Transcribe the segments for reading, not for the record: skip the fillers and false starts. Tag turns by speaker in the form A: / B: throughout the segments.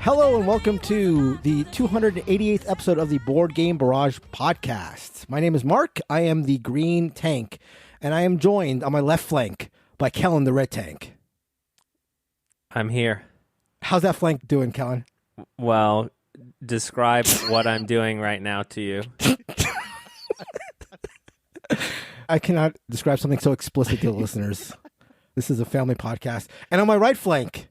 A: Hello and welcome to the 288th episode of the Board Game Barrage podcast. My name is Mark. I am the green tank, and I am joined on my left flank by Kellen, the red tank.
B: I'm here.
A: How's that flank doing, Kellen?
B: Well, describe what I'm doing right now to you.
A: I cannot describe something so explicit to the listeners. This is a family podcast. And on my right flank,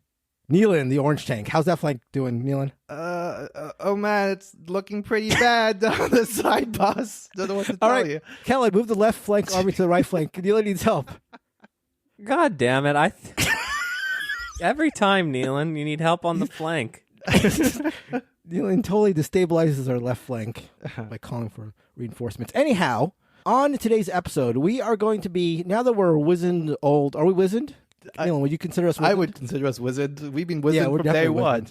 A: Neelan, the orange tank. How's that flank doing, Neelan?
C: Oh man, it's looking pretty bad on the side boss. Don't know what to tell you.
A: Kellen, move the left flank army to the right flank. Neelan needs help.
B: God damn it. Every time, Neelan, you need help on the flank.
A: Neelan totally destabilizes our left flank by calling for reinforcements. Anyhow, on today's episode, we are going to be, now that we're wizened old, are we wizened? Neelan, would you consider us wizened?
C: I would consider us wizard. We've been wizard
A: we're
C: from day
A: definitely
C: one.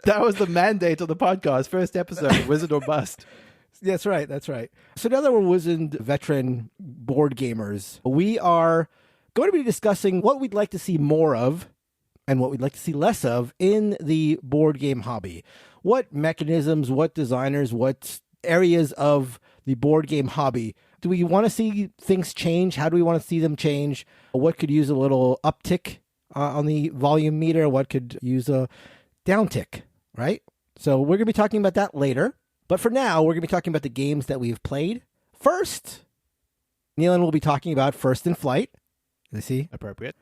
C: That was the mandate of the podcast. First episode, wizard or bust.
A: That's right. That's right. So now that we're wizened veteran board gamers, we are going to be discussing what we'd like to see more of and what we'd like to see less of in the board game hobby. What mechanisms, what designers, what areas of the board game hobby do we want to see things change? How do we want to see them change? What could use a little uptick on the volume meter? What could use a downtick, right? So we're going to be talking about that later. But for now, we're going to be talking about the games that we've played. First, Neelan will be talking about First in Flight. Is he?
C: Appropriate.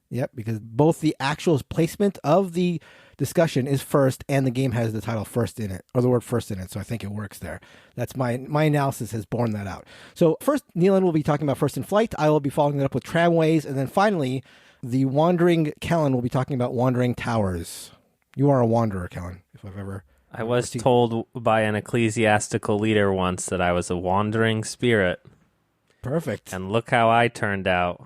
A: Yep, because both the actual placement of the discussion is first, and the game has the title first in it, or the word first in it, so I think it works there. That's my analysis has borne that out. So first, Neelan will be talking about First in Flight. I will be following it up with Tramways, and then finally, the wandering Kellen will be talking about Wandering Towers. You are a wanderer, Kellen, if I've ever...
B: I was told by an ecclesiastical leader once that I was a wandering spirit.
A: Perfect.
B: And look how I turned out.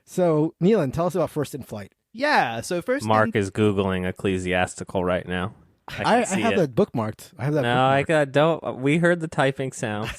A: So, Neelan, tell us about First in Flight.
C: Yeah, so first
B: Mark is Googling ecclesiastical right now.
A: I have that bookmarked. I have that bookmarked.
B: We heard the typing sounds.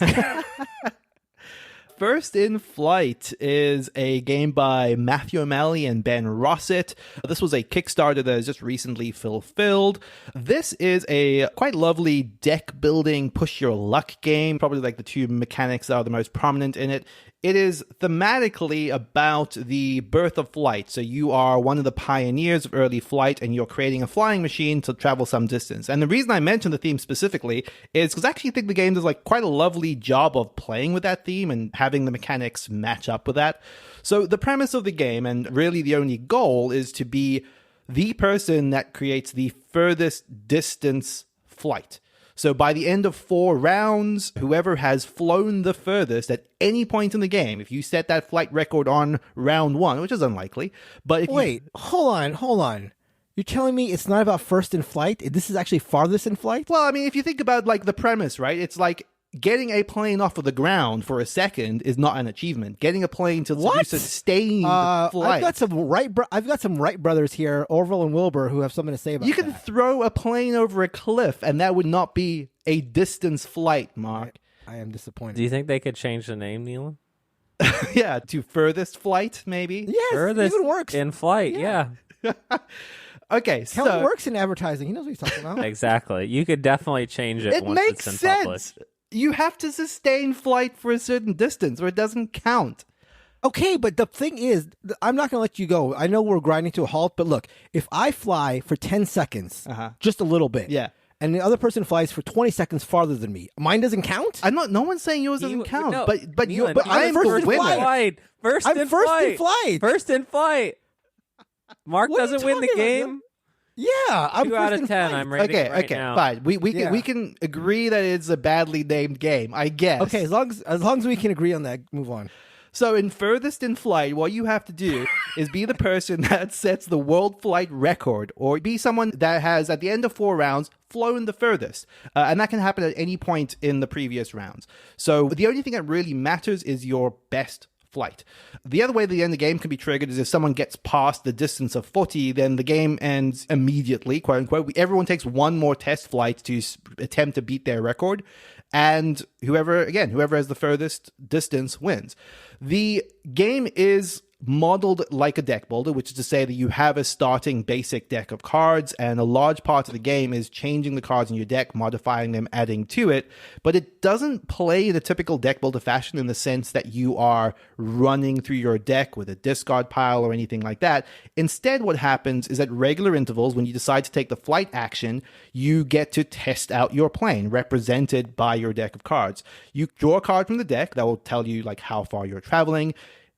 C: First in Flight is a game by Matthew O'Malley and Ben Rossett. This was a Kickstarter that has just recently fulfilled. This is a quite lovely deck building, push your luck game. Probably like the two mechanics that are the most prominent in it. It is thematically about the birth of flight. So you are one of the pioneers of early flight and you're creating a flying machine to travel some distance. And the reason I mentioned the theme specifically is because I actually think the game does like quite a lovely job of playing with that theme and having the mechanics match up with that. So the premise of the game, and really the only goal, is to be the person that creates the furthest distance flight. So by the end of 4 rounds, whoever has flown the furthest at any point in the game, if you set that flight record on round 1, which is unlikely, but if
A: hold on. You're telling me it's not about First in Flight? This is actually farthest in flight?
C: Well, I mean, if you think about like the premise, right? It's like getting a plane off of the ground for a second is not an achievement. Getting a plane to sustain flight.
A: I've got some Wright brothers here, Orville and Wilbur, who have something to say about
C: You can throw a plane over a cliff, and that would not be a distance flight, Mark.
A: I am disappointed.
B: Do you think they could change the name, Neelan?
C: Yeah, to Furthest Flight, maybe?
A: Yes,
B: Furthest
A: even works.
B: in flight, yeah.
C: Okay,
A: Kellen works in advertising. He knows what he's talking about.
B: Exactly. You could definitely change it once
C: makes
B: it's in public.
C: sense. You have to sustain flight for a certain distance or it doesn't count.
A: Okay, but the thing is, I'm not going to let you go. I know we're grinding to a halt, but look, if I fly for 10 seconds, just a little bit, and the other person flies for 20 seconds farther than me, mine doesn't count?
C: No one's saying yours doesn't count,
B: no,
C: but
A: I'm
C: the winner.
A: I'm first in flight.
B: First in flight. Mark doesn't win the game.
A: Yeah, I'm
B: 2 out of 10. I'm rating it right now.
C: Fine. We can agree that it's a badly named game, I guess.
A: Okay, as long as we can agree on that, move on.
C: So in Furthest in Flight, what you have to do is be the person that sets the world flight record, or be someone that has, at the end of 4 rounds, flown the furthest. And that can happen at any point in the previous rounds. So the only thing that really matters is your best flight. The other way the end of the game can be triggered is if someone gets past the distance of 40, then the game ends immediately, quote unquote. Everyone takes one more test flight to attempt to beat their record. And whoever has the furthest distance wins. The game is modeled like a deck builder, which is to say that you have a starting basic deck of cards, and a large part of the game is changing the cards in your deck, modifying them, adding to it. But it doesn't play the typical deck builder fashion in the sense that you are running through your deck with a discard pile or anything like that. Instead, what happens is at regular intervals, when you decide to take the flight action, you get to test out your plane, represented by your deck of cards. You draw a card from the deck that will tell you like how far you're traveling.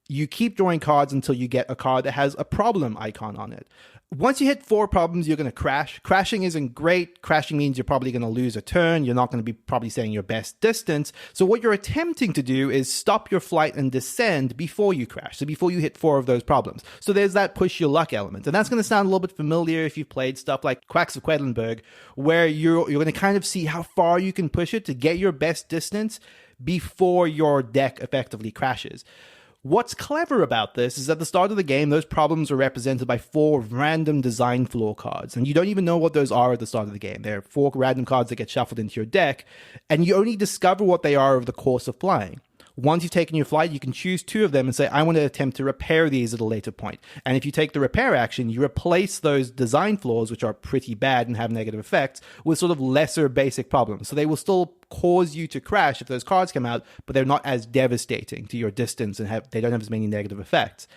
C: You keep drawing cards until you get a card that has a problem icon on it. Once you hit 4 problems, you're going to crash. Crashing isn't great. Crashing means you're probably going to lose a turn. You're not going to be probably staying your best distance. So what you're attempting to do is stop your flight and descend before you crash. So before you hit 4 of those problems. So there's that push your luck element. And that's going to sound a little bit familiar if you've played stuff like Quacks of Quedlinburg, where you're going to kind of see how far you can push it to get your best distance before your deck effectively crashes. What's clever about this is at the start of the game, those problems are represented by 4 random design flaw cards. And you don't even know what those are at the start of the game. They're 4 random cards that get shuffled into your deck, and you only discover what they are over the course of flying. Once you've taken your flight, you can choose 2 of them and say, I want to attempt to repair these at a later point. And if you take the repair action, you replace those design flaws, which are pretty bad and have negative effects, with sort of lesser basic problems. So they will still cause you to crash if those cards come out, but they're not as devastating to your distance and they don't have as many negative effects.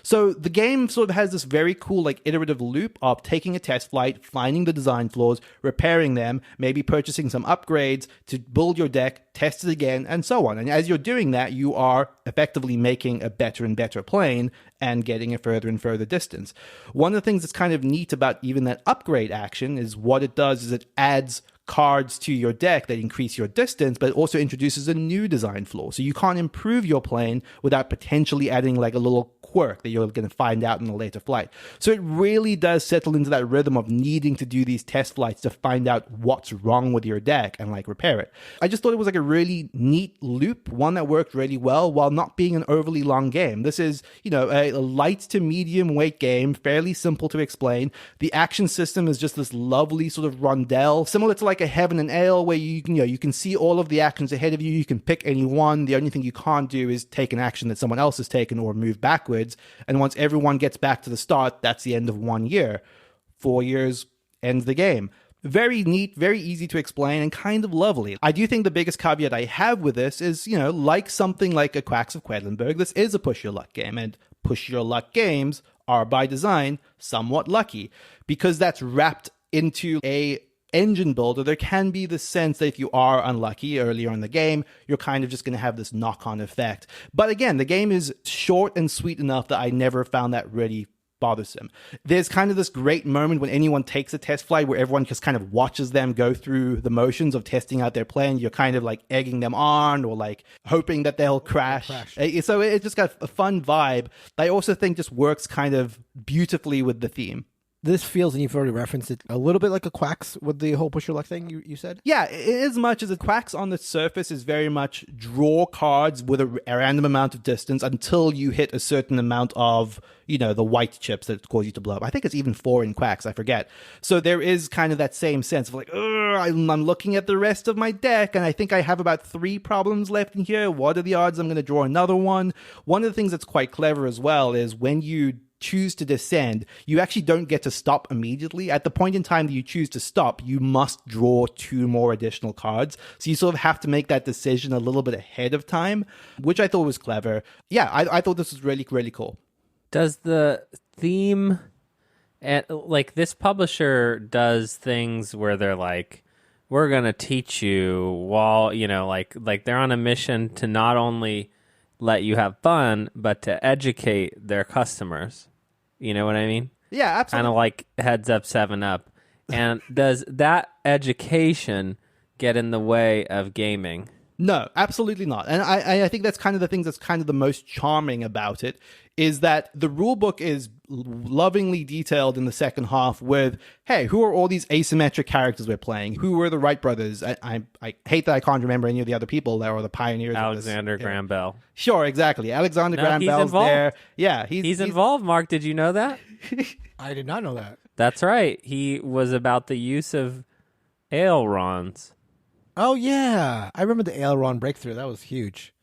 C: So the game sort of has this very cool like iterative loop of taking a test flight, finding the design flaws, repairing them, maybe purchasing some upgrades to build your deck, test it again, and so on. And as you're doing that, you are effectively making a better and better plane and getting a further and further distance. One of the things that's kind of neat about even that upgrade action is what it does is it adds cards to your deck that increase your distance, but it also introduces a new design flaw. So you can't improve your plane without potentially adding like a little quirk that you're going to find out in a later flight. So it really does settle into that rhythm of needing to do these test flights to find out what's wrong with your deck and like repair it. I just thought it was like a really neat loop, one that worked really well while not being an overly long game. This is, you know, a light to medium weight game, fairly simple to explain. The action system is just this lovely sort of rondel, similar to like a Heaven and Ale, where you can see all of the actions ahead of you. You can pick any one. The only thing you can't do is take an action that someone else has taken or move backwards. And once everyone gets back to the start, that's the end of 1 year. 4 years ends the game. Very neat, very easy to explain, and kind of lovely. I do think the biggest caveat I have with this is, you know, like something like a Quacks of Quedlinburg, this is a push your luck game, and push your luck games are by design somewhat lucky because that's wrapped into a engine builder. There can be the sense that if you are unlucky earlier in the game, you're kind of just going to have this knock-on effect. But again, the game is short and sweet enough that I never found that really bothersome. There's kind of this great moment when anyone takes a test flight where everyone just kind of watches them go through the motions of testing out their plane. You're kind of like egging them on or like hoping that they'll crash. So it just got a fun vibe. I also think just works kind of beautifully with the theme.
A: This feels, and you've already referenced it, a little bit like a Quacks with the whole push your luck thing you said?
C: Yeah, as much as a Quacks on the surface is very much draw cards with a random amount of distance until you hit a certain amount of, you know, the white chips that cause you to blow up. I think it's even 4 in Quacks, I forget. So there is kind of that same sense of like, I'm looking at the rest of my deck, and I think I have about 3 problems left in here. What are the odds I'm going to draw another one? One of the things that's quite clever as well is when you choose to descend, you actually don't get to stop immediately. At the point in time that you choose to stop, you must draw 2 more additional cards. So you sort of have to make that decision a little bit ahead of time, which I thought was clever. Yeah, I thought this was really, really cool.
B: Does the theme, like this publisher does things where they're like, we're going to teach you while, you know, like they're on a mission to not only let you have fun, but to educate their customers. You know what I mean?
C: Yeah, absolutely.
B: Kind of like Heads Up 7-Up. And does that education get in the way of gaming?
C: No, absolutely not. And I think that's kind of the things that's kind of the most charming about it, is that the rule book is lovingly detailed in the second half with, hey, who are all these asymmetric characters we're playing? Who were the Wright brothers? I hate that I can't remember any of the other people that were the pioneers.
B: Alexander
C: of this.
B: Graham Bell.
C: Sure, exactly. Alexander Graham Bell's there. Yeah,
B: he's involved, Mark. Did you know that?
A: I did not know that.
B: That's right. He was about the use of ailerons.
A: Oh, yeah. I remember the aileron breakthrough. That was huge.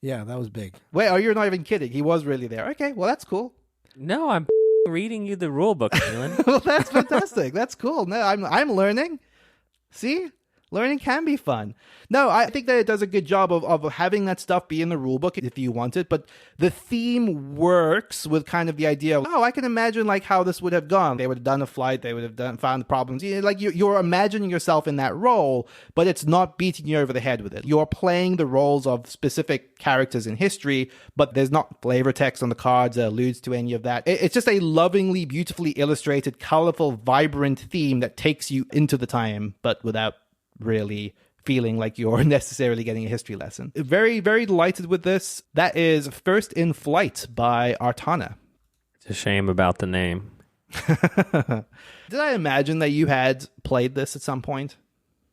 A: Yeah, that was big.
C: Wait, oh, you're not even kidding. He was really there. Okay, well, that's cool.
B: No, I'm reading you the rule book, Keelan.
C: Well, that's fantastic. That's cool. No, I'm learning. See? Learning can be fun. No, I think that it does a good job of having that stuff be in the rulebook if you want it, but the theme works with kind of the idea of, oh, I can imagine like how this would have gone. They would have done a flight, they would have found the problems. Like you're imagining yourself in that role, but it's not beating you over the head with it. You're playing the roles of specific characters in history, but there's not flavor text on the cards that alludes to any of that. It's just a lovingly, beautifully illustrated, colorful, vibrant theme that takes you into the time, but without really feeling like you're necessarily getting a history lesson. Very, very delighted with this. That is First in Flight by Artana.
B: It's a shame about the name.
C: Did I imagine that you had played this at some point?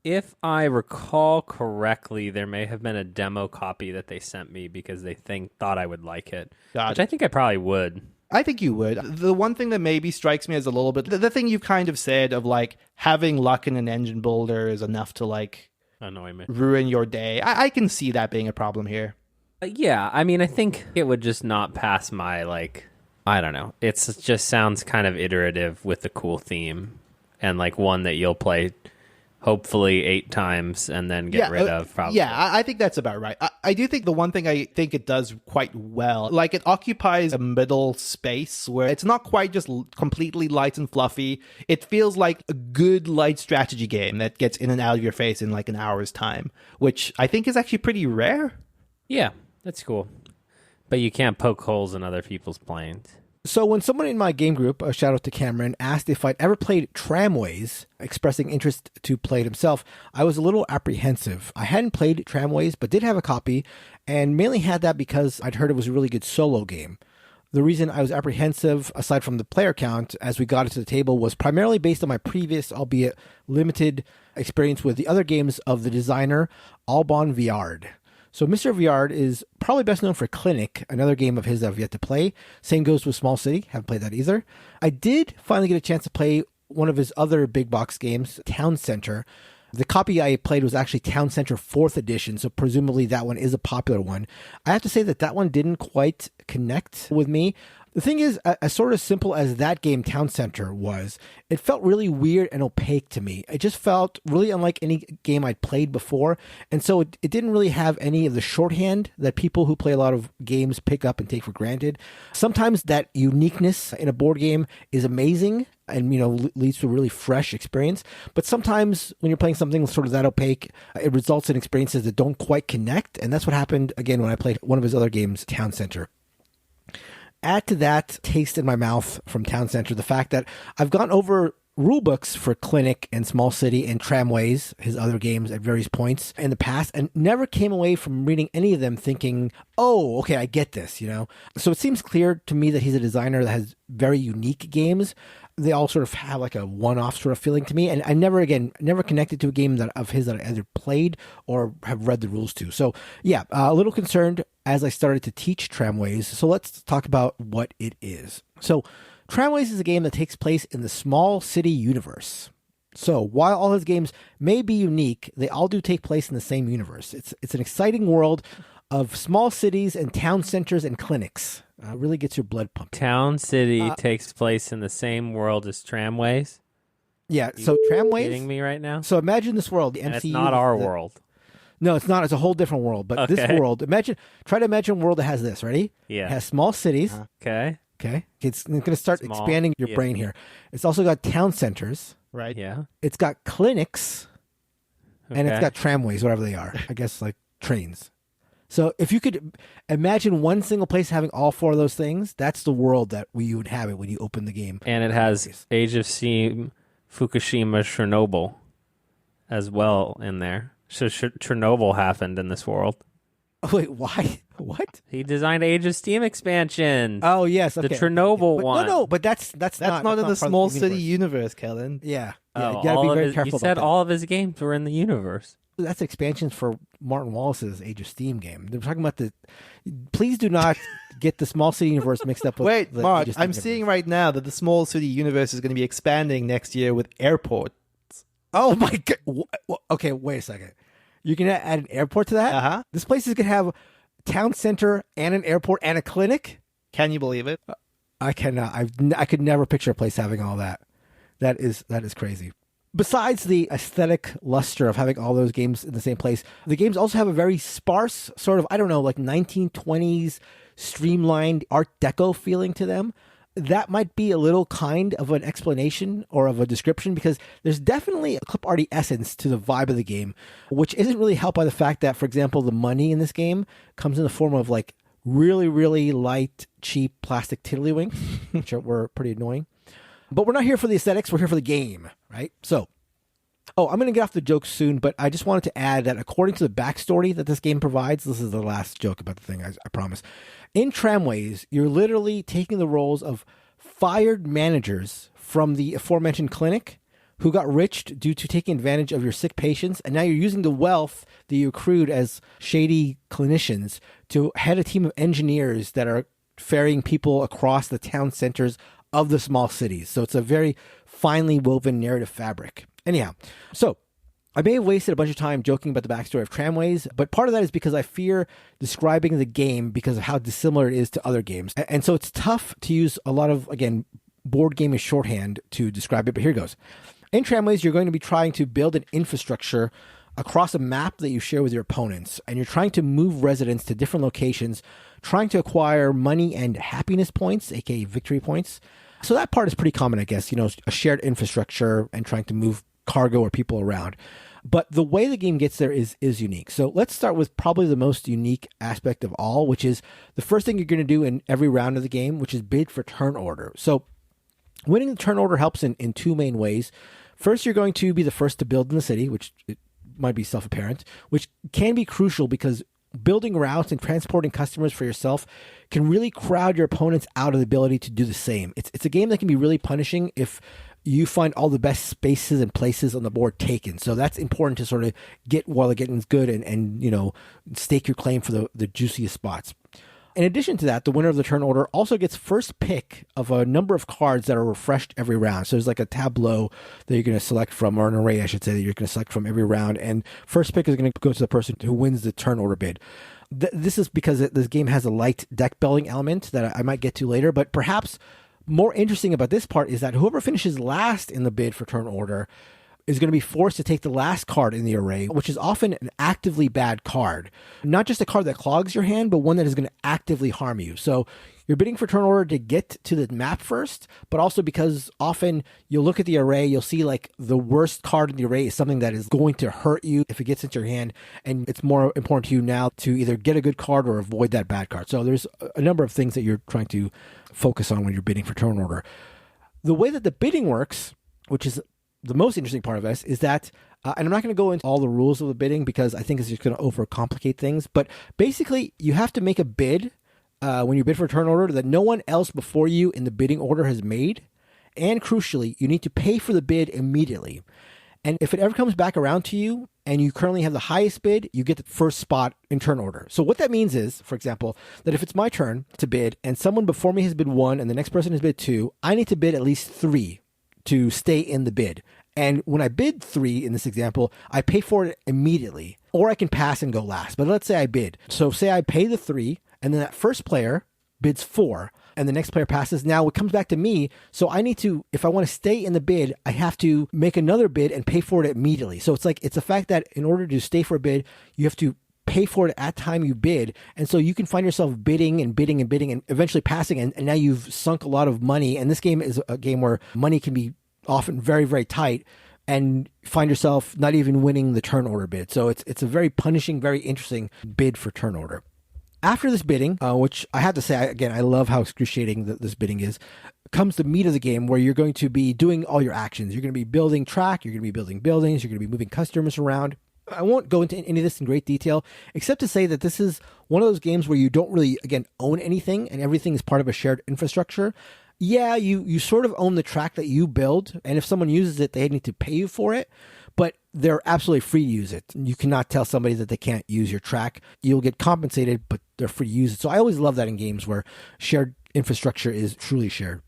B: If I recall correctly, there may have been a demo copy that they sent me because they thought I would like it, which I think I probably would.
C: I think you would. The one thing that maybe strikes me as a little bit, the thing you've kind of said of like having luck in an engine builder is enough to like
B: annoy me,
C: ruin your day. I can see that being a problem here.
B: Yeah, I mean, I think it would just not pass my like, I don't know. It just sounds kind of iterative with a cool theme and like one that you'll play hopefully 8 times and then get rid of, probably.
C: Yeah, I think that's about right. I do think the one thing I think it does quite well, like it occupies a middle space where it's not quite just completely light and fluffy. It feels like a good light strategy game that gets in and out of your face in like an hour's time, which I think is actually pretty rare.
B: Yeah, that's cool. But you can't poke holes in other people's planes.
A: So when someone in my game group, a shout out to Cameron, asked if I'd ever played Tramways, expressing interest to play it himself, I was a little apprehensive. I hadn't played Tramways, but did have a copy, and mainly had that because I'd heard it was a really good solo game. The reason I was apprehensive, aside from the player count, as we got it to the table, was primarily based on my previous, albeit limited, experience with the other games of the designer, Alban Viard. So Mr. Viard is probably best known for Clinic, another game of his that I've yet to play. Same goes with Small City. Haven't played that either. I did finally get a chance to play one of his other big box games, Town Center. The copy I played was actually Town Center 4th edition, so presumably that one is a popular one. I have to say that one didn't quite connect with me. The thing is, as sort of simple as that game, Town Center, was, it felt really weird and opaque to me. It just felt really unlike any game I'd played before, and so it didn't really have any of the shorthand that people who play a lot of games pick up and take for granted. Sometimes that uniqueness in a board game is amazing and, leads to a really fresh experience. But sometimes when you're playing something sort of that opaque, it results in experiences that don't quite connect, and that's what happened, again, when I played one of his other games, Town Center. Add to that taste in my mouth from Town Center the fact that I've gone over rulebooks for Clinic and Small City and Tramways, his other games, at various points in the past, and never came away from reading any of them thinking, oh, okay, I get this, So it seems clear to me that he's a designer that has very unique games. They all sort of have like a one-off sort of feeling to me, and I never connected to a game of his that I either played or have read the rules to. So yeah, a little concerned as I started to teach Tramways. So let's talk about what it is. So Tramways is a game that takes place in the Small City universe. So while all his games may be unique, they all do take place in the same universe. It's an exciting world of small cities and town centers and clinics. Really gets your blood pumping.
B: Town City takes place in the same world as Tramways?
A: Yeah, so Tramways...
B: kidding me right now?
A: So imagine this world. The MCU,
B: and it's not our world.
A: No, it's not. It's a whole different world. But this world, try to imagine a world that has this. Ready?
B: Yeah.
A: It has small cities.
B: Okay.
A: It's going to start expanding your brain here. It's also got town centers.
C: Right.
B: Yeah.
A: It's got clinics. And it's got tramways, whatever they are. I guess like trains. So if you could imagine one single place having all 4 of those things, that's the world that you would have it when you open the game.
B: And it has Age of Steam, Fukushima, Chernobyl as well in there. So Chernobyl happened in this world.
A: Wait, why? What?
B: He designed Age of Steam expansions.
A: Oh, yes. Okay.
B: The Chernobyl one.
A: No, but that's not
C: in the Small City universe, Kellen.
A: Yeah.
B: Oh,
A: you got to be very careful
B: you said
A: about
B: all of his games were in the universe.
A: That's expansions for Martin Wallace's Age of Steam game. They're talking about please do not get the Small City universe mixed up with
C: Wait,
A: the
C: Mark,
A: Age of Steam
C: I'm
A: universe.
C: seeing right now that the Small City universe is going to be expanding next year with airport.
A: Oh my God. Okay, wait a second. You can add an airport to that?
C: Uh-huh.
A: This place is going to have town center and an airport and a clinic.
C: Can you believe it?
A: I cannot. I could never picture a place having all that. That is crazy. Besides the aesthetic luster of having all those games in the same place, the games also have a very sparse sort of, I don't know, like 1920s streamlined Art Deco feeling to them. That might be a little kind of an explanation or of a description, because there's definitely a clip arty essence to the vibe of the game, which isn't really helped by the fact that, for example, the money in this game comes in the form of like really, really light, cheap plastic tiddlywinks, which were pretty annoying. But we're not here for the aesthetics. We're here for the game, right? So, I'm going to get off the jokes soon, but I just wanted to add that according to the backstory that this game provides, this is the last joke about the thing, I promise. In Tramways, you're literally taking the roles of fired managers from the aforementioned clinic who got rich due to taking advantage of your sick patients, and now you're using the wealth that you accrued as shady clinicians to head a team of engineers that are ferrying people across the town centers of the small cities. So it's a very finely woven narrative fabric. Anyhow, so I may have wasted a bunch of time joking about the backstory of Tramways, but part of that is because I fear describing the game because of how dissimilar it is to other games. And so it's tough to use a lot of, again, board game as shorthand to describe it, but here it goes. In Tramways, you're going to be trying to build an infrastructure across a map that you share with your opponents, and you're trying to move residents to different locations, trying to acquire money and happiness points, aka victory points. So that part is pretty common, I guess, a shared infrastructure and trying to move cargo or people around. But the way the game gets there is unique. So let's start with probably the most unique aspect of all, which is the first thing you're going to do in every round of the game, which is bid for turn order. So winning the turn order helps in two main ways. First, you're going to be the first to build in the city, which it might be self-apparent, which can be crucial because building routes and transporting customers for yourself can really crowd your opponents out of the ability to do the same. It's a game that can be really punishing if you find all the best spaces and places on the board taken. So that's important to sort of get while the getting's good and stake your claim for the juiciest spots. In addition to that, the winner of the turn order also gets first pick of a number of cards that are refreshed every round. So there's like a tableau that you're going to select from, or an array, I should say, that you're going to select from every round. And first pick is going to go to the person who wins the turn order bid. This is because this game has a light deck building element that I might get to later. But perhaps more interesting about this part is that whoever finishes last in the bid for turn order is going to be forced to take the last card in the array, which is often an actively bad card. Not just a card that clogs your hand, but one that is going to actively harm you. So you're bidding for turn order to get to the map first, but also because often you'll look at the array, you'll see like the worst card in the array is something that is going to hurt you if it gets into your hand, and it's more important to you now to either get a good card or avoid that bad card. So there's a number of things that you're trying to focus on when you're bidding for turn order. The way that the bidding works, which is the most interesting part of this, is that, and I'm not going to go into all the rules of the bidding because I think it's just going to overcomplicate things, but basically you have to make a bid when you bid for a turn order that no one else before you in the bidding order has made. And crucially, you need to pay for the bid immediately. And if it ever comes back around to you and you currently have the highest bid, you get the first spot in turn order. So what that means is, for example, that if it's my turn to bid and someone before me has bid 1 and the next person has bid 2, I need to bid at least 3 to stay in the bid. And when I bid 3 in this example, I pay for it immediately, or I can pass and go last. But let's say I bid. So say I pay the 3, and then that first player bids 4, and the next player passes. Now it comes back to me. So I need to, if I want to stay in the bid, I have to make another bid and pay for it immediately. So it's a fact that in order to stay for a bid, you have to pay for it at time you bid. And so you can find yourself bidding and bidding and bidding and eventually passing. And now you've sunk a lot of money. And this game is a game where money can be often very, very tight, and find yourself not even winning the turn order bid. So it's a very punishing, very interesting bid for turn order. After this bidding, which I have to say, again, I love how excruciating this bidding is, comes the meat of the game where you're going to be doing all your actions. You're going to be building track, you're going to be building buildings, you're going to be moving customers around. I won't go into any of this in great detail, except to say that this is one of those games where you don't really, again, own anything, and everything is part of a shared infrastructure. Yeah, you sort of own the track that you build, and if someone uses it, they need to pay you for it, but they're absolutely free to use it. You cannot tell somebody that they can't use your track. You'll get compensated, but they're free to use it. So I always love that in games where shared infrastructure is truly shared.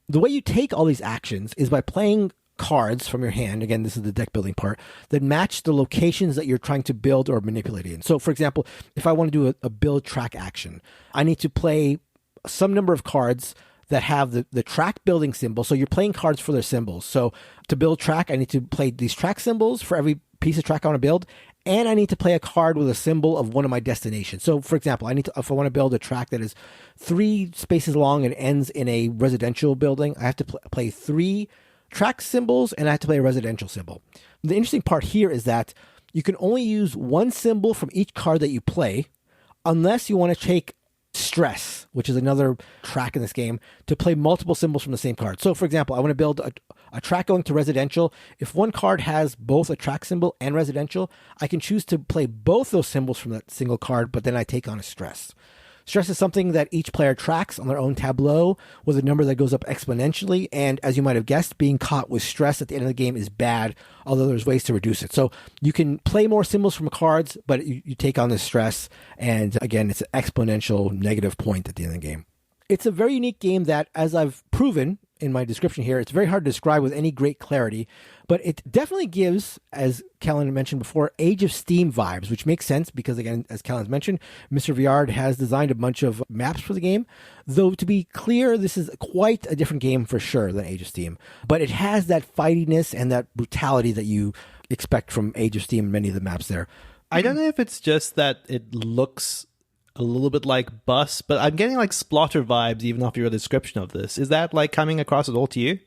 A: The way you take all these actions is by playing cards from your hand. Again, this is the deck building part that match the locations that you're trying to build or manipulate in. So, for example, if I want to do a build track action, I need to play some number of cards that have the track building symbol. So you're playing cards for their symbols. So to build track, I need to play these track symbols for every piece of track I want to build. And I need to play a card with a symbol of one of my destinations. So, for example, if I want to build a track that is 3 spaces long and ends in a residential building, I have to play 3 track symbols and I have to play a residential symbol. The interesting part here is that you can only use one symbol from each card that you play unless you want to take stress, which is another track in this game, to play multiple symbols from the same card. So, for example, I want to build a track going to residential. If one card has both a track symbol and residential, I can choose to play both those symbols from that single card, but then I take on a stress. Stress is something that each player tracks on their own tableau with a number that goes up exponentially. And as you might have guessed, being caught with stress at the end of the game is bad, although there's ways to reduce it. So you can play more symbols from cards, but you take on this stress. And again, it's an exponential negative point at the end of the game. It's a very unique game that, as I've proven in my description here, it's very hard to describe with any great clarity, but it definitely gives, as Callan mentioned before, Age of Steam vibes, which makes sense because, again, as Callan's mentioned, Mr. Viard has designed a bunch of maps for the game. Though, to be clear, this is quite a different game for sure than Age of Steam, but it has that fightiness and that brutality that you expect from Age of Steam and many of the maps there.
C: I don't know if it's just that it looks a little bit like Bus, but I'm getting like Splotter vibes even off your description of this. Is that like coming across at all to you?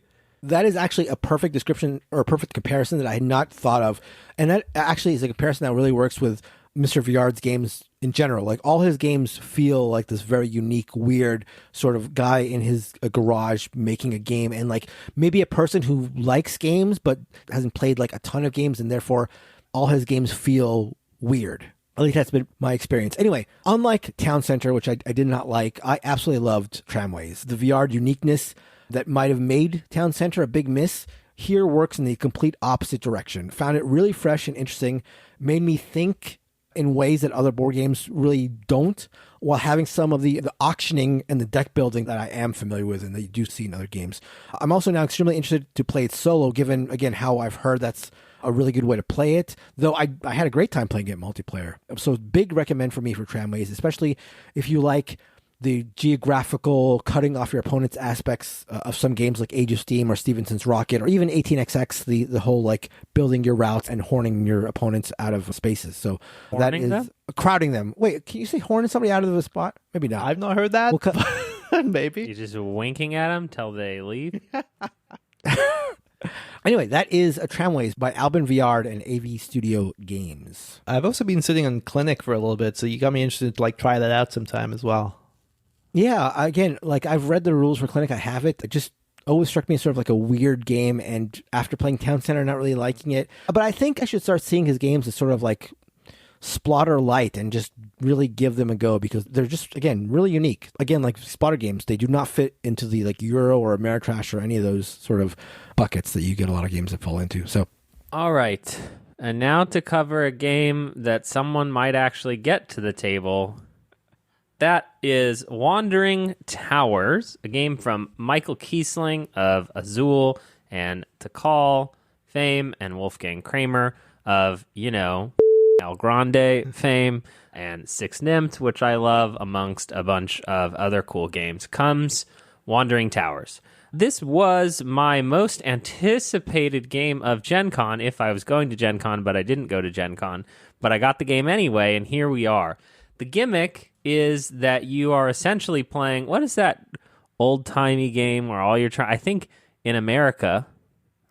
A: That is actually a perfect description or a perfect comparison that I had not thought of. And that actually is a comparison that really works with Mr. Viard's games in general. Like all his games feel like this very unique, weird sort of guy in his garage making a game. And like maybe a person who likes games but hasn't played like a ton of games, and therefore all his games feel weird. At least that's been my experience. Anyway, unlike Town Center, which I did not like, I absolutely loved Tramways. The VR uniqueness that might have made Town Center a big miss here works in the complete opposite direction. Found it really fresh and interesting, made me think in ways that other board games really don't, while having some of the auctioning and the deck building that I am familiar with and that you do see in other games. I'm also now extremely interested to play it solo, given, again, how I've heard that's a really good way to play it, though I had a great time playing it multiplayer. So big recommend for me for Tramways, especially if you like the geographical cutting off your opponent's aspects of some games like Age of Steam or Stevenson's Rocket, or even 18XX, the whole like building your routes and horning your opponents out of spaces. So
B: Horning
A: that is
B: them?
A: crowding them. Wait, can you say horning somebody out of a spot? Maybe not.
C: I've not heard that. Maybe.
B: You're just winking at them till they leave.
A: Anyway, that is a Tramways by Albin Viard and AV Studio Games.
C: I've also been sitting on Clinic for a little bit, so you got me interested to like try that out sometime as well.
A: Yeah, again, like I've read the rules for Clinic. I have it. It just always struck me as sort of like a weird game, and after playing Town Center, not really liking it. But I think I should start seeing his games as sort of like Splotter light and just really give them a go, because they're just, again, really unique. Again, like Splotter games, they do not fit into the like Euro or Ameritrash or any of those sort of buckets that you get a lot of games that fall into. So,
B: All right. And now to cover a game that someone might actually get to the table. That is Wandering Towers, a game from Michael Kiesling of Azul and Tikal fame, and Wolfgang Kramer of, El Grande fame, and Six Nymph, which I love, amongst a bunch of other cool games, comes Wandering Towers. This was my most anticipated game of Gen Con, if I was going to Gen Con, but I didn't go to Gen Con. But I got the game anyway, and here we are. The gimmick is that you are essentially playing, what is that old-timey game where all you're trying, I think in America,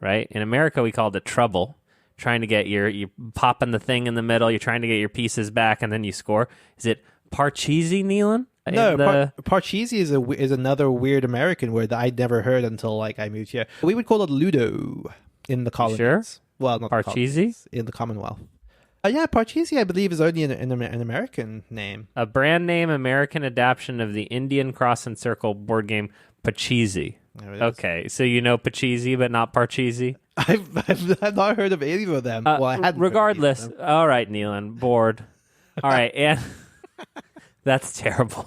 B: right? In America, we call it Trouble. Trying to get you popping the thing in the middle, you're trying to get your pieces back, and then you score. Is it Parcheesi, Neelan?
C: No, Parcheesi is another weird American word that I'd never heard until like I moved here. We would call it Ludo in the colonies.
B: Sure?
C: Well, not the
B: Parcheesi?
C: colonies, in the Commonwealth. Yeah, Parcheesi, I believe, is only an American name.
B: A brand name American adaptation of the Indian Cross and Circle board game Parcheesi. Okay, so you know Parcheesi, but not Parcheesi?
C: I've not heard of any of them. Well, I hadn't.
B: Regardless,
C: heard of
B: all right, Neelan, bored. All right, and that's terrible.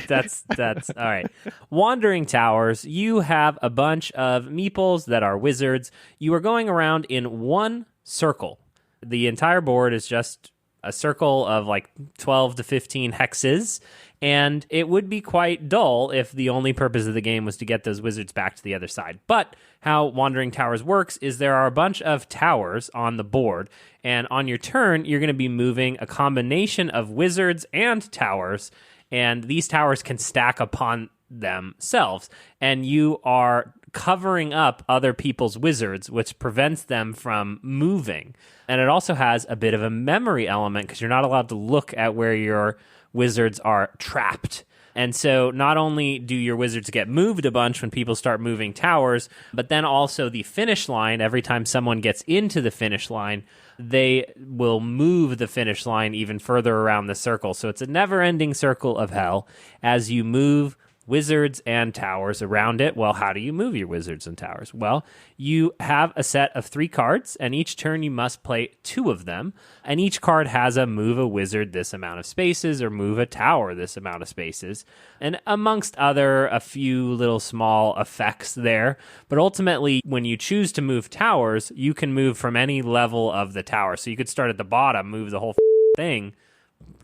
B: That's all right. Wandering Towers. You have a bunch of meeples that are wizards. You are going around in one circle. The entire board is just a circle of like 12 to 15 hexes, and it would be quite dull if the only purpose of the game was to get those wizards back to the other side. But how Wandering Towers works is there are a bunch of towers on the board, and on your turn, you're going to be moving a combination of wizards and towers, and these towers can stack upon themselves, and you are covering up other people's wizards, which prevents them from moving. And it also has a bit of a memory element because you're not allowed to look at where your wizards are trapped. And so not only do your wizards get moved a bunch when people start moving towers, but then also the finish line, every time someone gets into the finish line, they will move the finish line even further around the circle. So it's a never-ending circle of hell as you move wizards and towers around it. Well, how do you move your wizards and towers? Well, you have a set of 3 cards, and each turn you must play 2 of them. And each card has a move a wizard this amount of spaces or move a tower this amount of spaces. And amongst a few little small effects there. But ultimately, when you choose to move towers, you can move from any level of the tower. So you could start at the bottom, move the whole thing,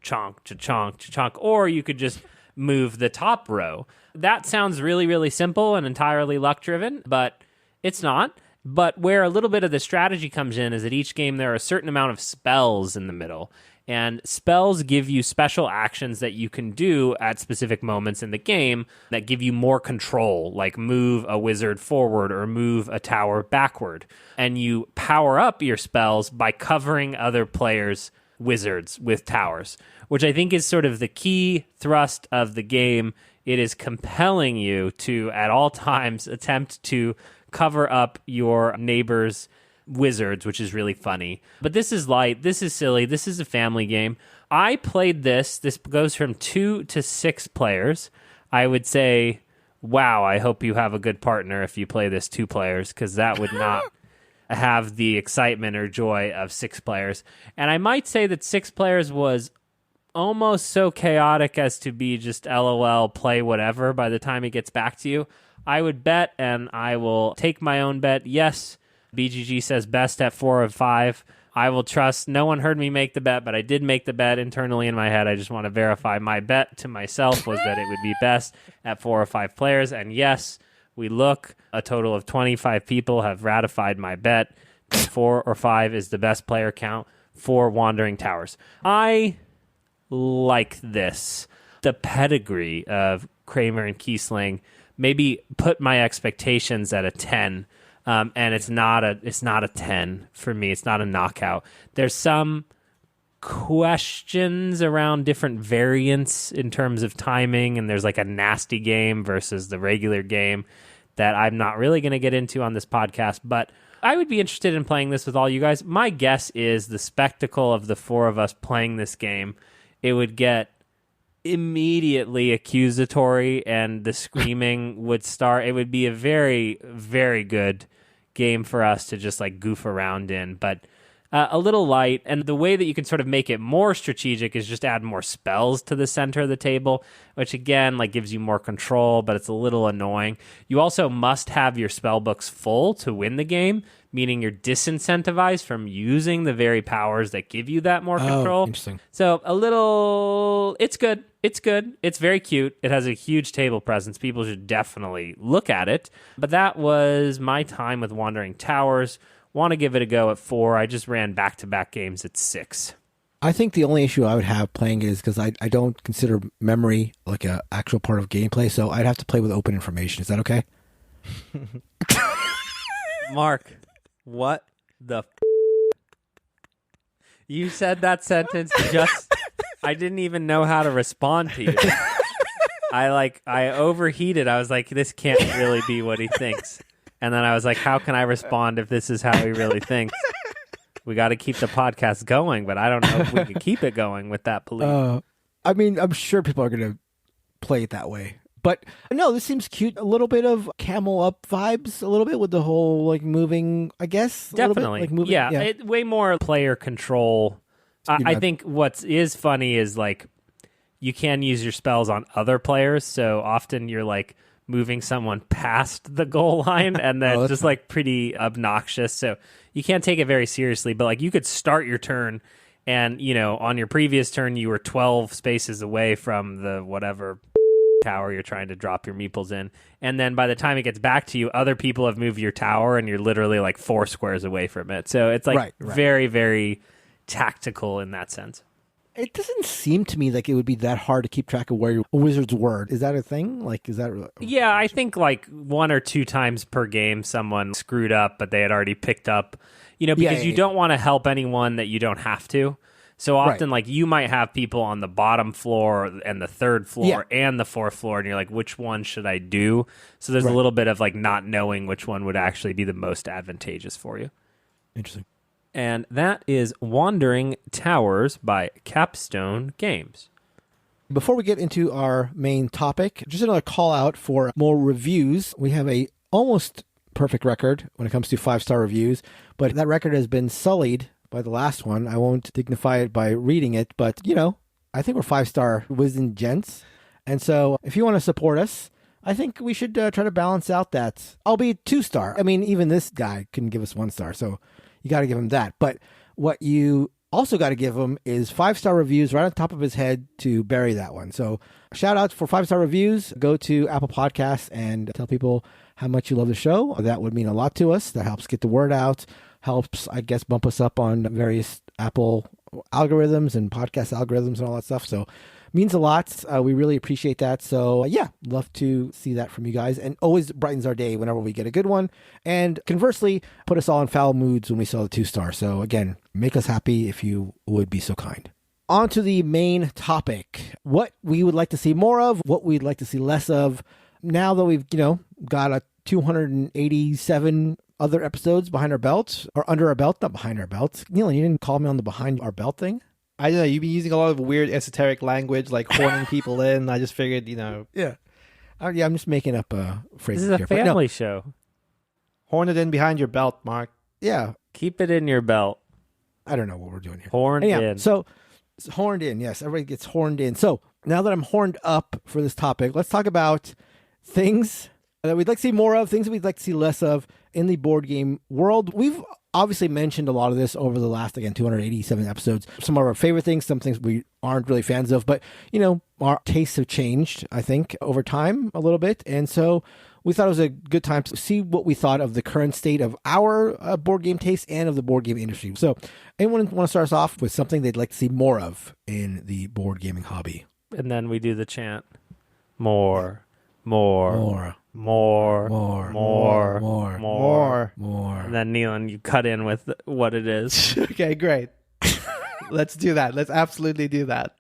B: chonk, chonk, chonk, or you could just move the top row. That sounds really, really simple and entirely luck-driven, but it's not. But where a little bit of the strategy comes in is that each game there are a certain amount of spells in the middle, and spells give you special actions that you can do at specific moments in the game that give you more control, like move a wizard forward or move a tower backward. And you power up your spells by covering other players' wizards with towers, which I think is sort of the key thrust of the game. It is compelling you to, at all times, attempt to cover up your neighbor's wizards, which is really funny. But this is light. This is silly. This is a family game. I played this. This goes from 2 to 6 players. I would say, wow, I hope you have a good partner if you play this 2 players, because that would not have the excitement or joy of 6 players. And I might say that 6 players was almost so chaotic as to be just LOL, play whatever by the time it gets back to you. I would bet, and I will take my own bet. Yes, BGG says best at 4 of 5. I will trust. No one heard me make the bet, but I did make the bet internally in my head. I just want to verify my bet to myself was that it would be best at 4 or 5 players. And yes, we look, a total of 25 people have ratified my bet. 4 or 5 is the best player count for Wandering Towers. I like this. The pedigree of Kramer and Kiesling maybe put my expectations at a 10, and it's not a 10 for me. It's not a knockout. There's some questions around different variants in terms of timing, and there's like a nasty game versus the regular game that I'm not really going to get into on this podcast, but I would be interested in playing this with all you guys. My guess is the spectacle of the 4 of us playing this game, it would get immediately accusatory and the screaming would start. It would be a very, very good game for us to just like goof around in, but a little light. And the way that you can sort of make it more strategic is just add more spells to the center of the table, which again, like gives you more control, but it's a little annoying. You also must have your spell books full to win the game, meaning you're disincentivized from using the very powers that give you that more control.
A: Interesting.
B: So a little, it's good. It's good. It's very cute. It has a huge table presence. People should definitely look at it. But that was my time with Wandering Towers. Want to give it a go at 4. I just ran back-to-back games at 6.
A: I think the only issue I would have playing it is because I don't consider memory like an actual part of gameplay, so I'd have to play with open information. Is that okay?
B: Mark, what the You said that sentence just... I didn't even know how to respond to you. I overheated. I was like, this can't really be what he thinks. And then I was like, how can I respond if this is how he really thinks? We got to keep the podcast going, but I don't know if we can keep it going with that belief.
A: I mean, I'm sure people are going to play it that way. But no, this seems cute. A little bit of camel up vibes, a little bit with the whole like moving, I guess.
B: Definitely.
A: Like moving,
B: yeah. Way more player control. I think what is funny is like you can use your spells on other players. So often you're like moving someone past the goal line, and then just like pretty obnoxious. So you can't take it very seriously, but like you could start your turn and, you know, on your previous turn, you were 12 spaces away from the whatever tower you're trying to drop your meeples in. And then by the time it gets back to you, other people have moved your tower and you're literally like 4 squares away from it. So it's like very, very tactical in that sense.
A: It doesn't seem to me like it would be that hard to keep track of where your wizards were. Is that a thing? Like, is that?
B: Yeah, I think like 1 or 2 times per game someone screwed up, but they had already picked up, you know, because you don't want to help anyone that you don't have to. So often, like, you might have people on the bottom floor and the 3rd floor and the 4th floor, and you're like, which one should I do? So there's a little bit of, like, not knowing which one would actually be the most advantageous for you.
A: Interesting.
B: And that is Wandering Towers by Capstone Games.
A: Before we get into our main topic, just another call out for more reviews. We have a almost perfect record when it comes to 5-star reviews, but that record has been sullied by the last one. I won't dignify it by reading it, but, you know, I think we're 5-star wizened gents. And so if you want to support us, I think we should try to balance out that. I'll be 2-star. I mean, even this guy couldn't give us 1-star, so you got to give him that. But what you also got to give him is 5-star reviews right on top of his head to bury that one. So shout out for 5-star reviews. Go to Apple Podcasts and tell people how much you love the show. That would mean a lot to us. That helps get the word out. Helps, I guess, bump us up on various Apple algorithms and podcast algorithms and all that stuff. So means a lot. We really appreciate that. So yeah, love to see that from you guys, and always brightens our day whenever we get a good one. And conversely, put us all in foul moods when we saw the 2-star. So again, make us happy if you would be so kind. On to the main topic. What we would like to see more of, what we'd like to see less of. Now that we've, you know, got a 287 other episodes behind our belt, or under our belt, not behind our belt. Neil, you didn't call me on the behind our belt thing?
C: I don't know, you've been using a lot of weird esoteric language, like horning people in. I just figured, you know.
A: Yeah. Yeah, I'm just making up phrases
B: here.
A: This
B: is a family show.
C: Horn it in behind your belt, Mark.
A: Yeah.
B: Keep it in your belt.
A: I don't know what we're doing here.
B: Horned in.
A: So, horned in, yes. Everybody gets horned in. So, now that I'm horned up for this topic, let's talk about things that we'd like to see more of, things that we'd like to see less of in the board game world. We've obviously mentioned a lot of this over the last, again, 287 episodes. Some of our favorite things, some things we aren't really fans of, but, you know, our tastes have changed, I think, over time a little bit. And so we thought it was a good time to see what we thought of the current state of our board game taste and of the board game industry. So anyone want to start us off with something they'd like to see more of in the board gaming hobby?
B: And then we do the chant. More. More. And then Nealon, you cut in with what it is.
C: Okay, great. Let's do that. Let's absolutely do that.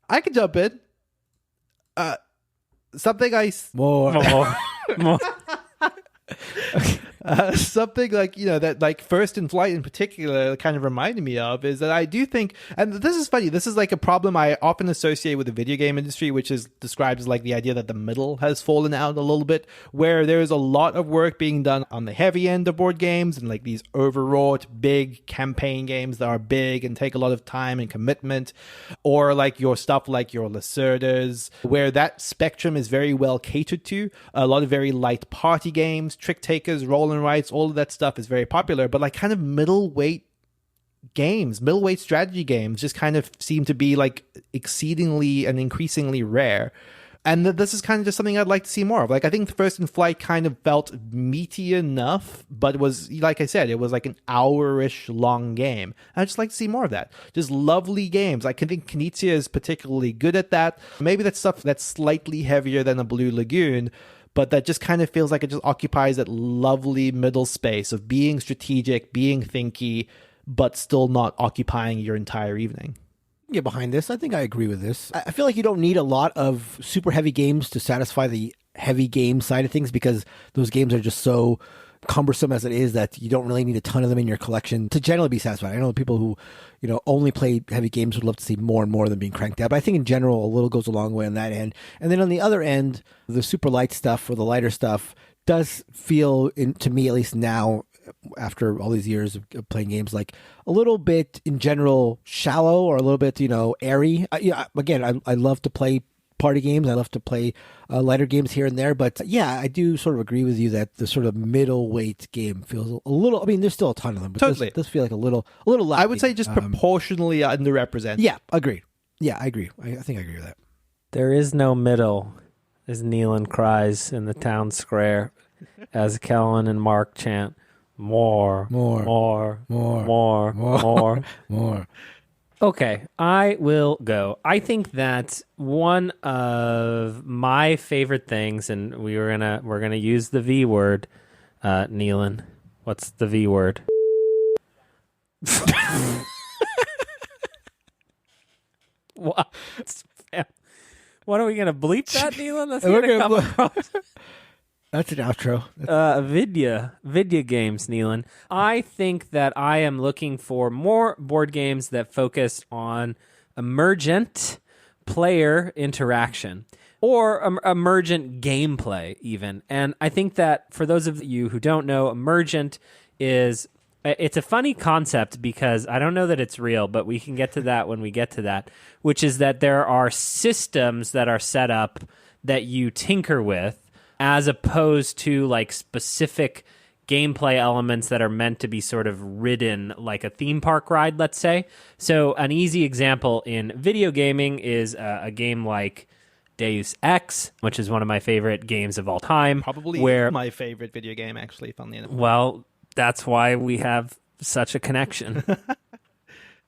C: I can jump in. Something I...
B: More.
C: Something like, you know, that like First in Flight in particular kind of reminded me of is that I do think, and this is funny, this is like a problem I often associate with the video game industry, which is described as like the idea that the middle has fallen out a little bit, where there is a lot of work being done on the heavy end of board games and like these overwrought big campaign games that are big and take a lot of time and commitment, or like your stuff like your Lacerdas, where that spectrum is very well catered to. A lot of very light party games, trick takers, roll and writes, all of that stuff is very popular, but like kind of middleweight strategy games just kind of seem to be like exceedingly and increasingly rare. And this is kind of just something I'd like to see more of. Like, I think First in Flight kind of felt meaty enough, but it was, like I said, it was like an hour-ish long game. I'd just like to see more of that. Just lovely games. I can think Knizia is particularly good at that. Maybe that's stuff that's slightly heavier than a Blue Lagoon, but that just kind of feels like it just occupies that lovely middle space of being strategic, being thinky, but still not occupying your entire evening.
A: Get behind this. I think I agree with this. I feel like you don't need a lot of super heavy games to satisfy the heavy game side of things, because those games are just so cumbersome as it is that you don't really need a ton of them in your collection to generally be satisfied. I know people who, you know, only play heavy games would love to see more and more of them being cranked out, but I think in general a little goes a long way on that end. And then on the other end, the super light stuff or the lighter stuff does feel, to me at least now, after all these years of playing games, like a little bit in general shallow or a little bit, airy. Again, I love to play party games. I love to play lighter games here and there. But yeah, I do sort of agree with you that the sort of middleweight game feels a little, I mean, there's still a ton of them, but
C: Totally.
A: This feel like a little lacking.
C: I would say just proportionally underrepresented.
A: Yeah, agreed. Yeah, I agree. I think I agree with that.
B: There is no middle, as Nealon cries in the town square, as Kellen and Mark chant, more,
A: More,
B: more,
A: more,
B: more, more.
A: more.
B: Okay, I will go. I think that one of my favorite things, and we're gonna use the V word, Nealon. What's the V word? What? What are we gonna bleep that, Nealon? That's gonna come across.
A: That's an outro.
B: Vidya games, Nealon. I think that I am looking for more board games that focus on emergent player interaction or emergent gameplay even. And I think that for those of you who don't know, emergent it's a funny concept because I don't know that it's real, but we can get to that when we get to that, which is that there are systems that are set up that you tinker with, as opposed to like specific gameplay elements that are meant to be sort of ridden like a theme park ride, let's say. So an easy example in video gaming is a game like Deus Ex, which is one of my favorite games of all time.
C: Probably my favorite video game, actually, funnily enough.
B: Well, that's why we have such a connection.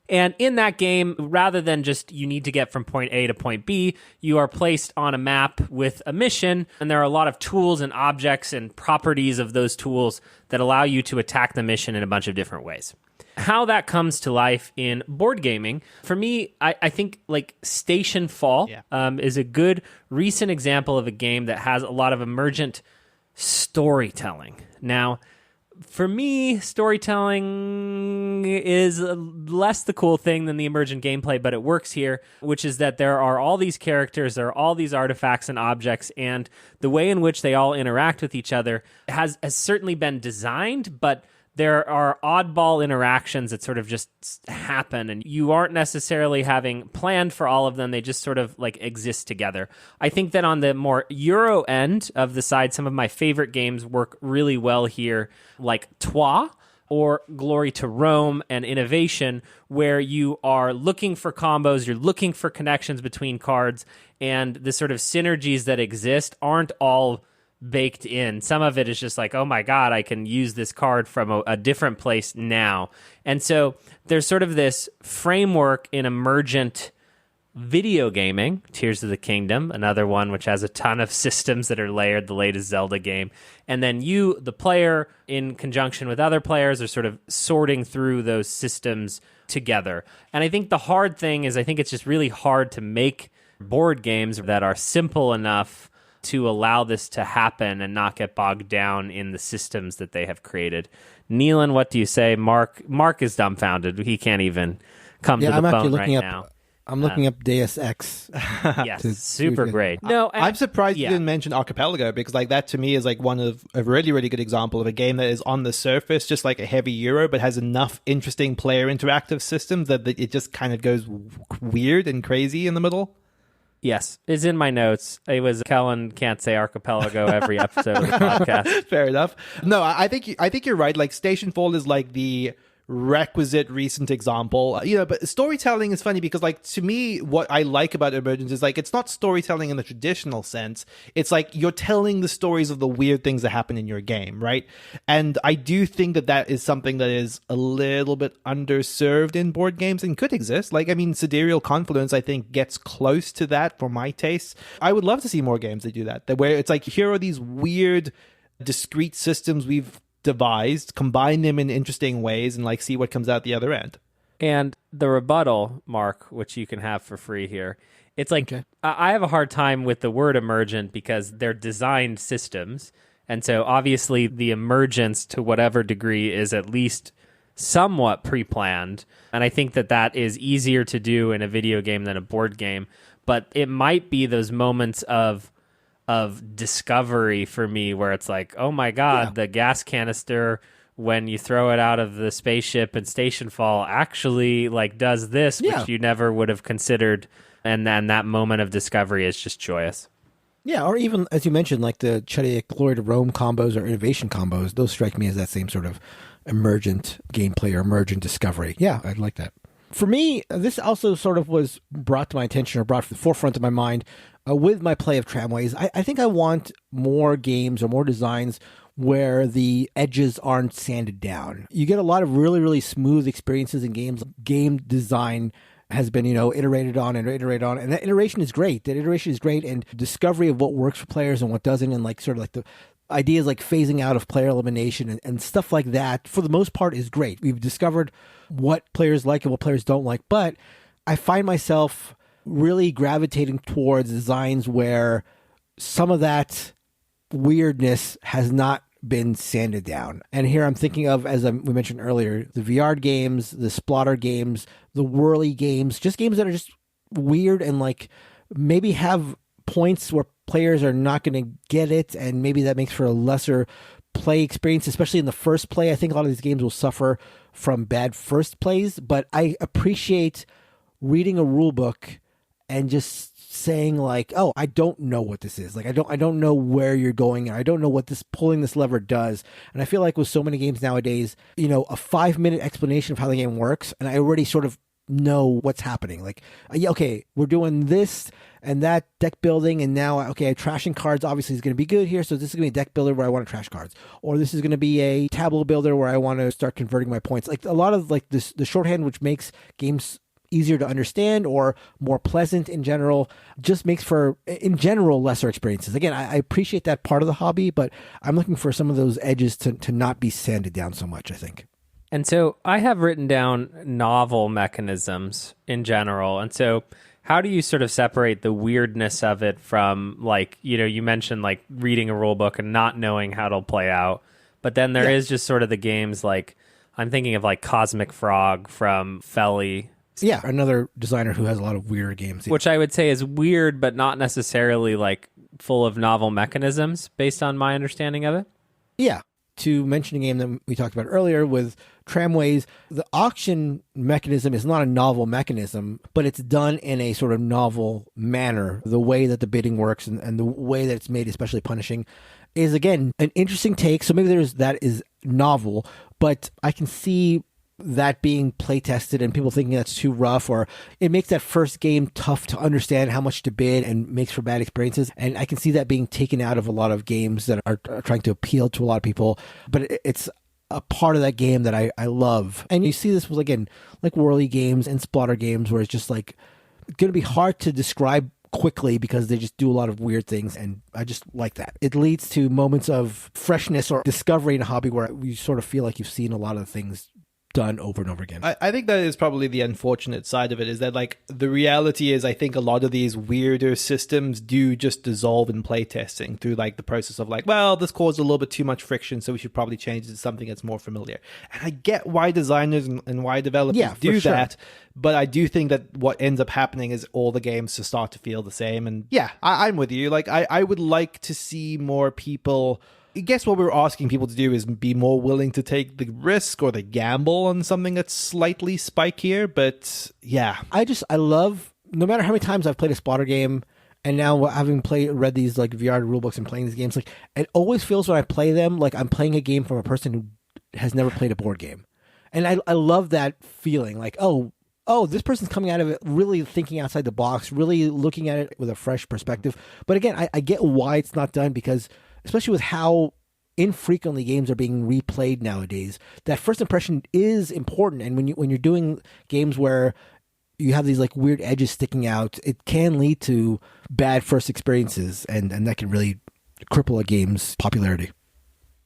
B: And in that game, rather than just you need to get from point A to point B, you are placed on a map with a mission, and there are a lot of tools and objects and properties of those tools that allow you to attack the mission in a bunch of different ways. How that comes to life in board gaming, for me, I think like Stationfall is a good recent example of a game that has a lot of emergent storytelling. Now, for me, storytelling is less the cool thing than the emergent gameplay, but it works here, which is that there are all these characters, there are all these artifacts and objects, and the way in which they all interact with each other has certainly been designed, but there are oddball interactions that sort of just happen, and you aren't necessarily having planned for all of them. They just sort of like exist together. I think that on the more Euro end of the side, some of my favorite games work really well here, like Trois or Glory to Rome and Innovation, where you are looking for combos, you're looking for connections between cards, and the sort of synergies that exist aren't all baked in. Some of it is just like, oh my God, I can use this card from a different place now. And so there's sort of this framework in emergent video gaming, Tears of the Kingdom, another one which has a ton of systems that are layered, the latest Zelda game. And then you, the player, in conjunction with other players, are sort of sorting through those systems together. And I think the hard thing is I think it's just really hard to make board games that are simple enough to allow this to happen and not get bogged down in the systems that they have created. Nealon, what do you say? Mark is dumbfounded. He can't even come to the phone right now.
A: I'm looking up Deus Ex.
B: Yes, super great.
C: No, I'm surprised you didn't mention Archipelago, because like that to me is like one of a really, really good example of a game that is on the surface just like a heavy Euro, but has enough interesting player interactive systems that it just kind of goes weird and crazy in the middle.
B: Yes, it's in my notes. It was Kellen can't say Archipelago every episode of the podcast.
C: Fair enough. No, I think you're right. Like Stationfall is like the requisite recent example, but storytelling is funny because like to me what I like about emergence is like it's not storytelling in the traditional sense. It's like you're telling the stories of the weird things that happen in your game, right? And I do think that is something that is a little bit underserved in board games and could exist. Like, I mean, Sidereal Confluence I think gets close to that for my taste. I would love to see more games that do that where it's like, here are these weird discrete systems we've devised, combine them in interesting ways, and like see what comes out the other end.
B: And the rebuttal, Mark, which you can have for free here, it's like, okay, I have a hard time with the word emergent because they're designed systems, and so obviously the emergence to whatever degree is at least somewhat pre-planned, and I think that is easier to do in a video game than a board game, but it might be those moments of discovery for me where it's like, oh my God, the gas canister when you throw it out of the spaceship and Stationfall actually like does this, which you never would have considered. And then that moment of discovery is just joyous.
A: Yeah, or even, as you mentioned, like the Chediac Glory to Rome combos or innovation combos, those strike me as that same sort of emergent gameplay or emergent discovery. Yeah, I'd like that. For me, this also sort of was brought to my attention or brought to the forefront of my mind with my play of Tramways. I think I want more games or more designs where the edges aren't sanded down. You get a lot of really, really smooth experiences in games. Game design has been, iterated on, and that iteration is great. That iteration is great, and discovery of what works for players and what doesn't, and like sort of like the ideas like phasing out of player elimination and stuff like that, for the most part, is great. We've discovered what players like and what players don't like, but I find myself really gravitating towards designs where some of that weirdness has not been sanded down. And here I'm thinking of, as we mentioned earlier, the VR games, the Splotter games, the whirly games, just games that are just weird and like maybe have points where players are not going to get it, and maybe that makes for a lesser play experience, especially in the first play. I think a lot of these games will suffer from bad first plays, but I appreciate reading a rule book and just saying like, oh, I don't know what this is. Like, I don't know where you're going. I don't know what this pulling this lever does. And I feel like with so many games nowadays, a 5-minute explanation of how the game works, and I already sort of know what's happening. Like, okay, we're doing this and that deck building, and now, okay, trashing cards obviously is going to be good here, so this is going to be a deck builder where I want to trash cards, or this is going to be a tableau builder where I want to start converting my points. Like, a lot of like this, the shorthand, which makes games easier to understand or more pleasant in general, just makes for, in general, lesser experiences. Again, I appreciate that part of the hobby, but I'm looking for some of those edges to not be sanded down so much, I think.
B: And so I have written down novel mechanisms in general. And so how do you sort of separate the weirdness of it from, like, you mentioned like reading a rule book and not knowing how it'll play out. But then there is just sort of the games like, I'm thinking of like Cosmic Frog from Felly.
A: Yeah, another designer who has a lot of weird games.
B: Which I would say is weird, but not necessarily like full of novel mechanisms based on my understanding of it.
A: Yeah. To mention a game that we talked about earlier with Tramways, the auction mechanism is not a novel mechanism, but it's done in a sort of novel manner. The way that the bidding works and the way that it's made especially punishing is, again, an interesting take. So maybe that is novel, but I can see that being play tested and people thinking that's too rough, or it makes that first game tough to understand how much to bid and makes for bad experiences. And I can see that being taken out of a lot of games that are trying to appeal to a lot of people, but it's a part of that game that I love. And you see this with, again, like whirly games and Splotter games, where it's just like going to be hard to describe quickly because they just do a lot of weird things, and I just like that. It leads to moments of freshness or discovery in a hobby where you sort of feel like you've seen a lot of things done over and over again.
C: I think that is probably the unfortunate side of it, is that like the reality is I think a lot of these weirder systems do just dissolve in playtesting through like the process of like, well, this caused a little bit too much friction, so we should probably change it to something that's more familiar. And I get why designers and why developers do that, but I do think that what ends up happening is all the games just start to feel the same. And yeah, I'm with you. Like I would like to see more people. I guess what we're asking people to do is be more willing to take the risk or the gamble on something that's slightly spikier. But yeah,
A: I love, no matter how many times I've played a Splotter game, and now having read these like VR rulebooks and playing these games, like it always feels when I play them like I'm playing a game from a person who has never played a board game, and I love that feeling. Like, oh, this person's coming out of it really thinking outside the box, really looking at it with a fresh perspective. But again, I get why it's not done, because especially with how infrequently games are being replayed nowadays, that first impression is important. And when you're doing games where you have these like weird edges sticking out, it can lead to bad first experiences, and that can really cripple a game's popularity.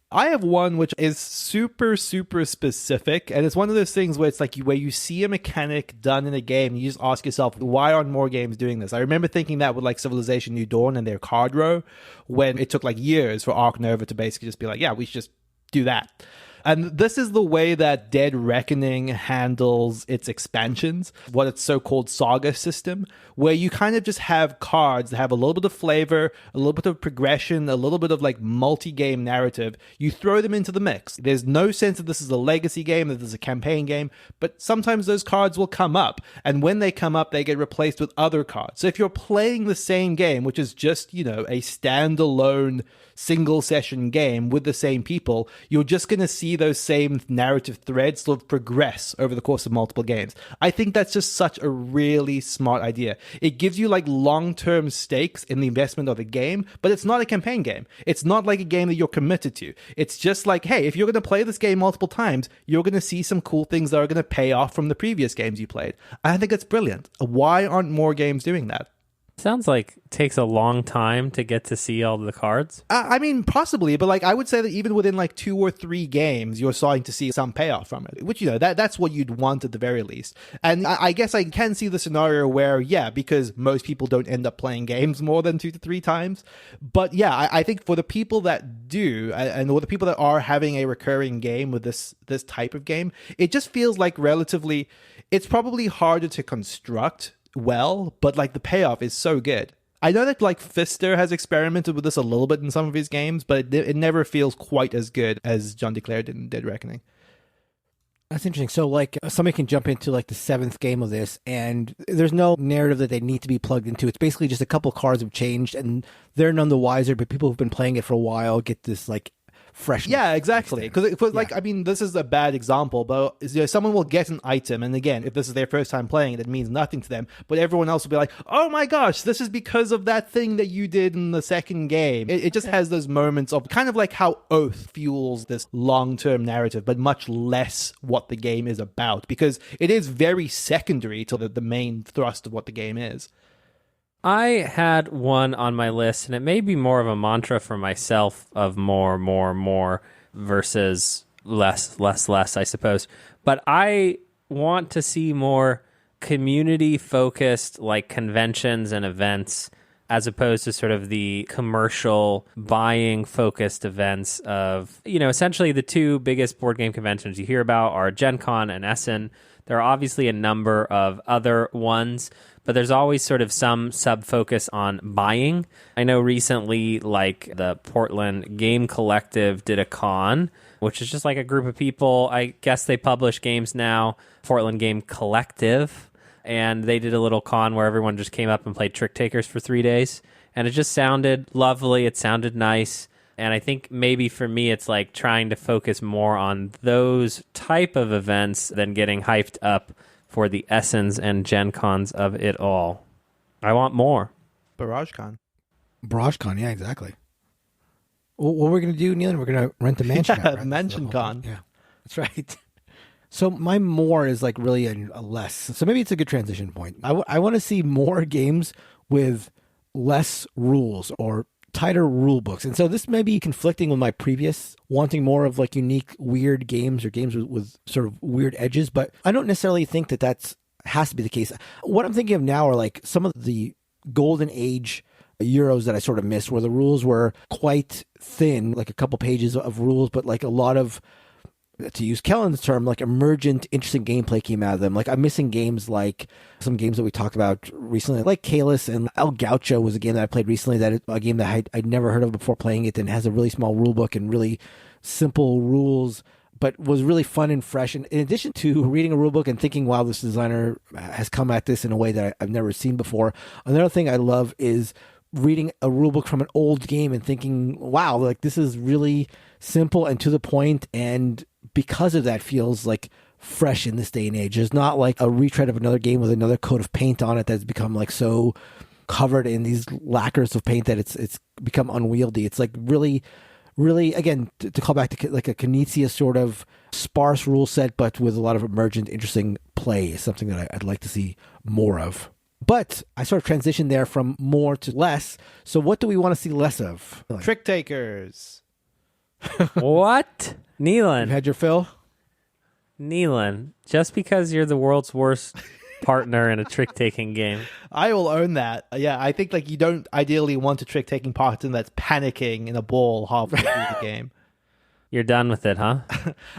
C: I have one which is super, super specific, and it's one of those things where it's like where you see a mechanic done in a game, and you just ask yourself, why aren't more games doing this? I remember thinking that with like Civilization New Dawn and their card row, when it took like years for Ark Nova to basically just be like, yeah, we should just do that. And this is the way that Dead Reckoning handles its expansions, what its so-called Saga system, where you kind of just have cards that have a little bit of flavor, a little bit of progression, a little bit of like multi-game narrative. You throw them into the mix. There's no sense that this is a legacy game, that this is a campaign game, but sometimes those cards will come up, and when they come up, they get replaced with other cards. So if you're playing the same game, which is just, you know, a standalone single session game with the same people, you're just going to see those same narrative threads sort of progress over the course of multiple games. I think that's just such a really smart idea. It gives you like long-term stakes in the investment of the game, but it's not a campaign game. It's not like a game that you're committed to. It's just like, hey, if you're going to play this game multiple times, you're going to see some cool things that are going to pay off from the previous games you played. I think it's brilliant. Why aren't more games doing that?
B: Sounds like it takes a long time to get to see all the cards.
C: I mean, possibly, but like I would say that even within like 2 or 3 games, you're starting to see some payoff from it, which, you know, that's what you'd want at the very least. And I guess I can see the scenario where, yeah, because most people don't end up playing games more than 2 to 3 times. But yeah, I think for the people that do, and for the people that are having a recurring game with this type of game, it just feels like relatively, it's probably harder to construct well, but like the payoff is so good. I know that like Pfister has experimented with this a little bit in some of his games, but it never feels quite as good as John DeClaire did in Dead Reckoning.
A: That's interesting. So like somebody can jump into like the 7th game of this and there's no narrative that they need to be plugged into. It's basically just a couple cards have changed and they're none the wiser, but people who've been playing it for a while get this like fresh.
C: Yeah, exactly. Because like, I mean, this is a bad example, but you know, someone will get an item, and again, if this is their first time playing it, it means nothing to them. But everyone else will be like, "Oh my gosh, this is because of that thing that you did in the second game." It just has those moments of kind of like how Oath fuels this long-term narrative, but much less what the game is about, because it is very secondary to the main thrust of what the game is.
B: I had one on my list, and it may be more of a mantra for myself of more versus less, I suppose. But I want to see more community-focused, like conventions and events, as opposed to sort of the commercial buying-focused events of, you know, essentially the 2 biggest board game conventions you hear about are Gen Con and Essen. There are obviously a number of other ones, but there's always sort of some sub-focus on buying. I know recently, like, the Portland Game Collective did a con, which is just like a group of people. I guess they publish games now, Portland Game Collective, and they did a little con where everyone just came up and played Trick Takers for 3 days, and it just sounded lovely. It sounded nice. And I think maybe for me, it's like trying to focus more on those type of events than getting hyped up for the Essens and Gen Cons of it all. I want more.
C: BarageCon,
A: yeah, exactly. What we're going to do, Neil, we're going to rent a mansion.
C: Yeah, Mansion Con.
A: Yeah, that's right. So my more is like really a less. So maybe it's a good transition point. I want to see more games with less rules or tighter rule books. And so this may be conflicting with my previous wanting more of like unique, weird games or games with sort of weird edges, but I don't necessarily think that has to be the case. What I'm thinking of now are like some of the golden age Euros that I sort of missed, where the rules were quite thin, like a couple pages of rules, but like a lot of, to use Kellen's term, like emergent, interesting gameplay came out of them. Like I'm missing games like some games that we talked about recently, like Kalis and El Gaucho was a game that I played recently, a game that I'd never heard of before playing it, and has a really small rule book and really simple rules, but was really fun and fresh. And in addition to reading a rule book and thinking, wow, this designer has come at this in a way that I've never seen before, another thing I love is reading a rule book from an old game and thinking, wow, like this is really simple and to the point, and because of that feels like fresh in this day and age. It's not like a retread of another game with another coat of paint on it that's become like so covered in these lacquers of paint that it's become unwieldy. It's like really, again, to call back to like a Knizia sort of sparse rule set, but with a lot of emergent, interesting play is something that I'd like to see more of. But I sort of transitioned there from more to less. So what do we want to see less of?
C: Trick Takers.
B: What? Neelan.
A: You've had your fill?
B: Neelan, just because you're the world's worst partner in a trick-taking game.
C: I will own that. Yeah, I think like you don't ideally want a trick-taking partner that's panicking in a ball halfway through the game.
B: You're done with it, huh?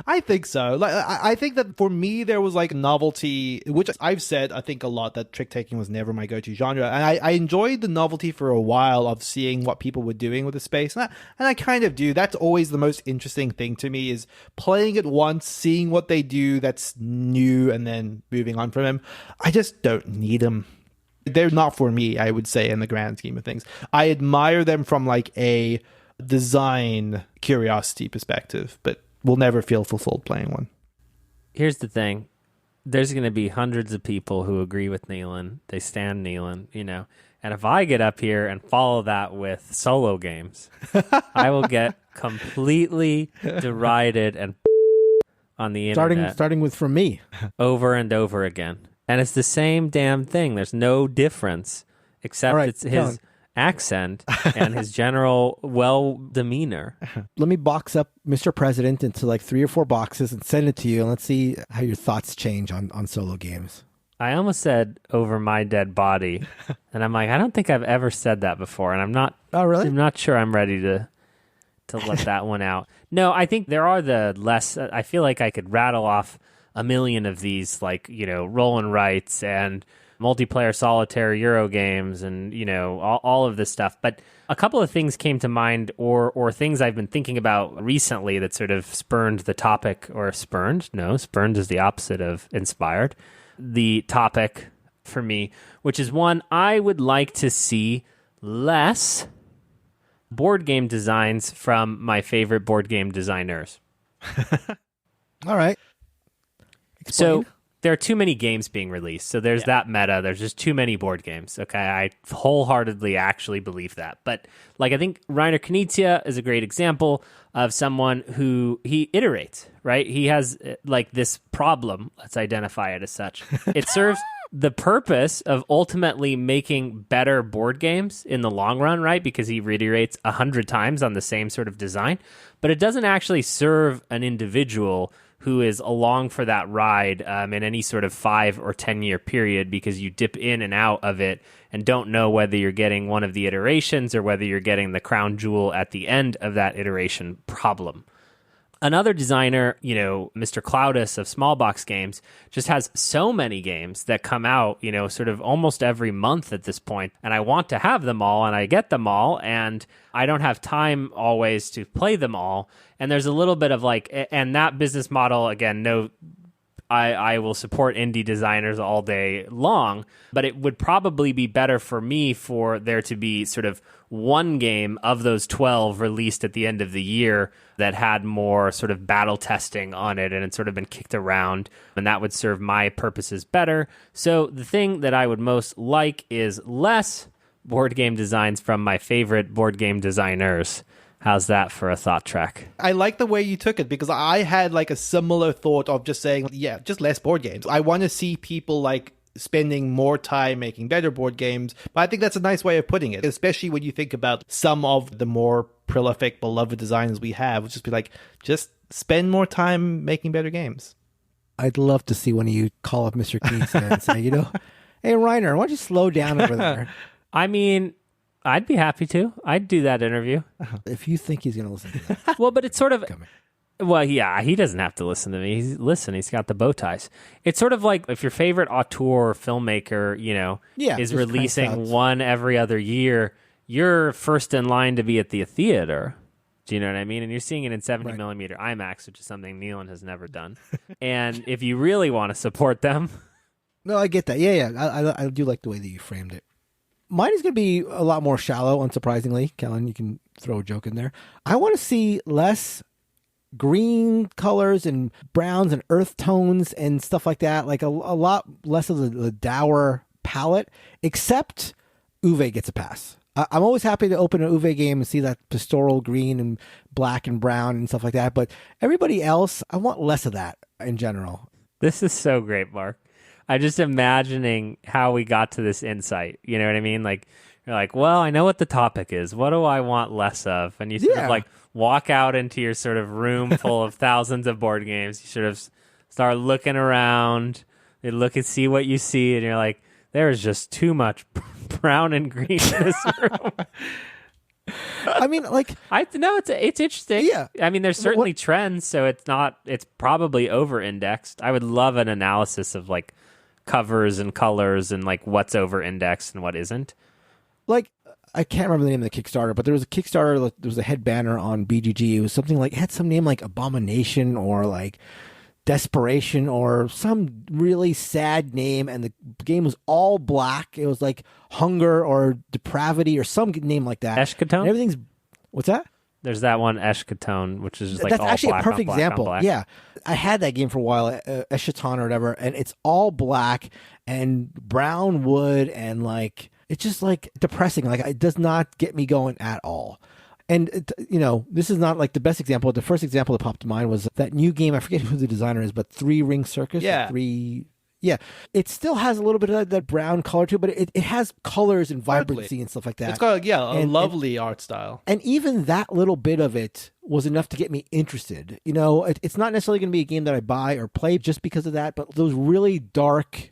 C: I think so. Like, I think that for me, there was like novelty, which I've said, I think a lot that trick taking was never my go-to genre. And I enjoyed the novelty for a while of seeing what people were doing with the space. And I kind of do. That's always the most interesting thing to me is playing it once, seeing what they do that's new, and then moving on from them. I just don't need them. They're not for me, I would say, in the grand scheme of things. I admire them from like a design curiosity perspective, but will never feel fulfilled playing one.
B: Here's the thing. There's going to be hundreds of people who agree with Nealon. They stand Nealon, you know. And if I get up here and follow that with solo games, I will get completely derided and on the internet.
A: Starting with from me.
B: Over and over again. And it's the same damn thing. There's no difference except it's his accent and his general demeanor.
A: Let me box up Mr. President into like 3 or 4 boxes and send it to you, and let's see how your thoughts change on solo games.
B: I almost said over my dead body, and I'm like, I don't think I've ever said that before, and I'm not.
A: Oh, really?
B: I'm not sure I'm ready to let that one out. No, I think there are the less. I feel like I could rattle off a million of these, like, you know, roll and writes and multiplayer solitaire Euro games and, you know, all of this stuff. But a couple of things came to mind or things I've been thinking about recently that sort of spurned the topic, or spurned? No, spurned is the opposite of inspired. The topic for me, which is one, I would like to see less board game designs from my favorite board game designers.
A: All right. Explain.
B: So there are too many games being released. So there's that meta. There's just too many board games. Okay, I wholeheartedly actually believe that. But like, I think Reiner Knizia is a great example of someone who he iterates, right? He has like this problem. Let's identify it as such. It serves the purpose of ultimately making better board games in the long run, right? Because he reiterates 100 times on the same sort of design. But it doesn't actually serve an individual who is along for that ride in any sort of 5 or 10 year period, because you dip in and out of it and don't know whether you're getting one of the iterations or whether you're getting the crown jewel at the end of that iteration problem. Another designer, you know, Mr. Cloudus of Small Box Games, just has so many games that come out, you know, sort of almost every month at this point. And I want to have them all, and I get them all, and I don't have time always to play them all. And there's a little bit of like, and that business model, again, no, I will support indie designers all day long, but it would probably be better for me for there to be sort of one game of those 12 released at the end of the year that had more sort of battle testing on it and had sort of been kicked around, and that would serve my purposes better. So the thing that I would most like is less board game designs from my favorite board game designers. How's that for a thought track?
C: I like the way you took it, because I had like a similar thought of just saying, yeah, just less board games. I want to see people like spending more time making better board games. But I think that's a nice way of putting it, especially when you think about some of the more prolific, beloved designers we have, which just be like, just spend more time making better games.
A: I'd love to see one of you call up Mr. Knizia and say, you know, hey, Reiner, why don't you slow down over there?
B: I mean, I'd be happy to. I'd do that interview.
A: If you think he's going to listen to that.
B: Well, but it's sort of... Well, yeah, he doesn't have to listen to me. He's got the bow ties. It's sort of like if your favorite auteur or filmmaker, you know, is releasing one every other year, you're first in line to be at the theater. Do you know what I mean? And you're seeing it in 70 millimeter IMAX, which is something Nealon has never done. And if you really want to support them...
A: No, I get that. Yeah. I do like the way that you framed it. Mine is going to be a lot more shallow, unsurprisingly. Kellen, you can throw a joke in there. I want to see less green colors and browns and earth tones and stuff like that. Like a lot less of the dour palette, except Uwe gets a pass. I'm always happy to open an Uwe game and see that pastoral green and black and brown and stuff like that. But everybody else, I want less of that in general.
B: This is so great, Mark. I'm just imagining how we got to this insight. You know what I mean? Like, you're like, well, I know what the topic is. What do I want less of? And you sort of like walk out into your sort of room full of thousands of board games. You sort of start looking around. You look and see what you see. And you're like, there is just too much brown and green in this room.
A: I mean, like,
B: I know it's interesting.
A: Yeah.
B: I mean, there's certainly trends, so it's probably over indexed. I would love an analysis of like covers and colors and like what's over indexed and what isn't.
A: like I can't remember the name of the Kickstarter, but there was a Kickstarter. There was a head banner on BGG. It was something like, it had some name like Abomination or like Desperation or some really sad name, and the game was all black. It was like Hunger or Depravity or some name like that.
B: Eschaton?
A: And everything's, what's that?
B: There's that one Eschaton, which is just like
A: That's
B: all
A: actually
B: black
A: a perfect
B: on black
A: example.
B: on black.
A: Yeah, I had that game for a while, Eschaton or whatever, and it's all black and brown wood, and like it's just like depressing. Like it does not get me going at all. And this is not like the best example. The first example that popped to mind was that new game. I forget who the designer is, but Ring Circus.
C: Yeah.
A: Yeah, it still has a little bit of that brown color to it, but it has colors and vibrancy
C: Totally.
A: and stuff like that.
C: It's got a lovely art style.
A: And even that little bit of it was enough to get me interested. It's not necessarily going to be a game that I buy or play just because of that, but those really dark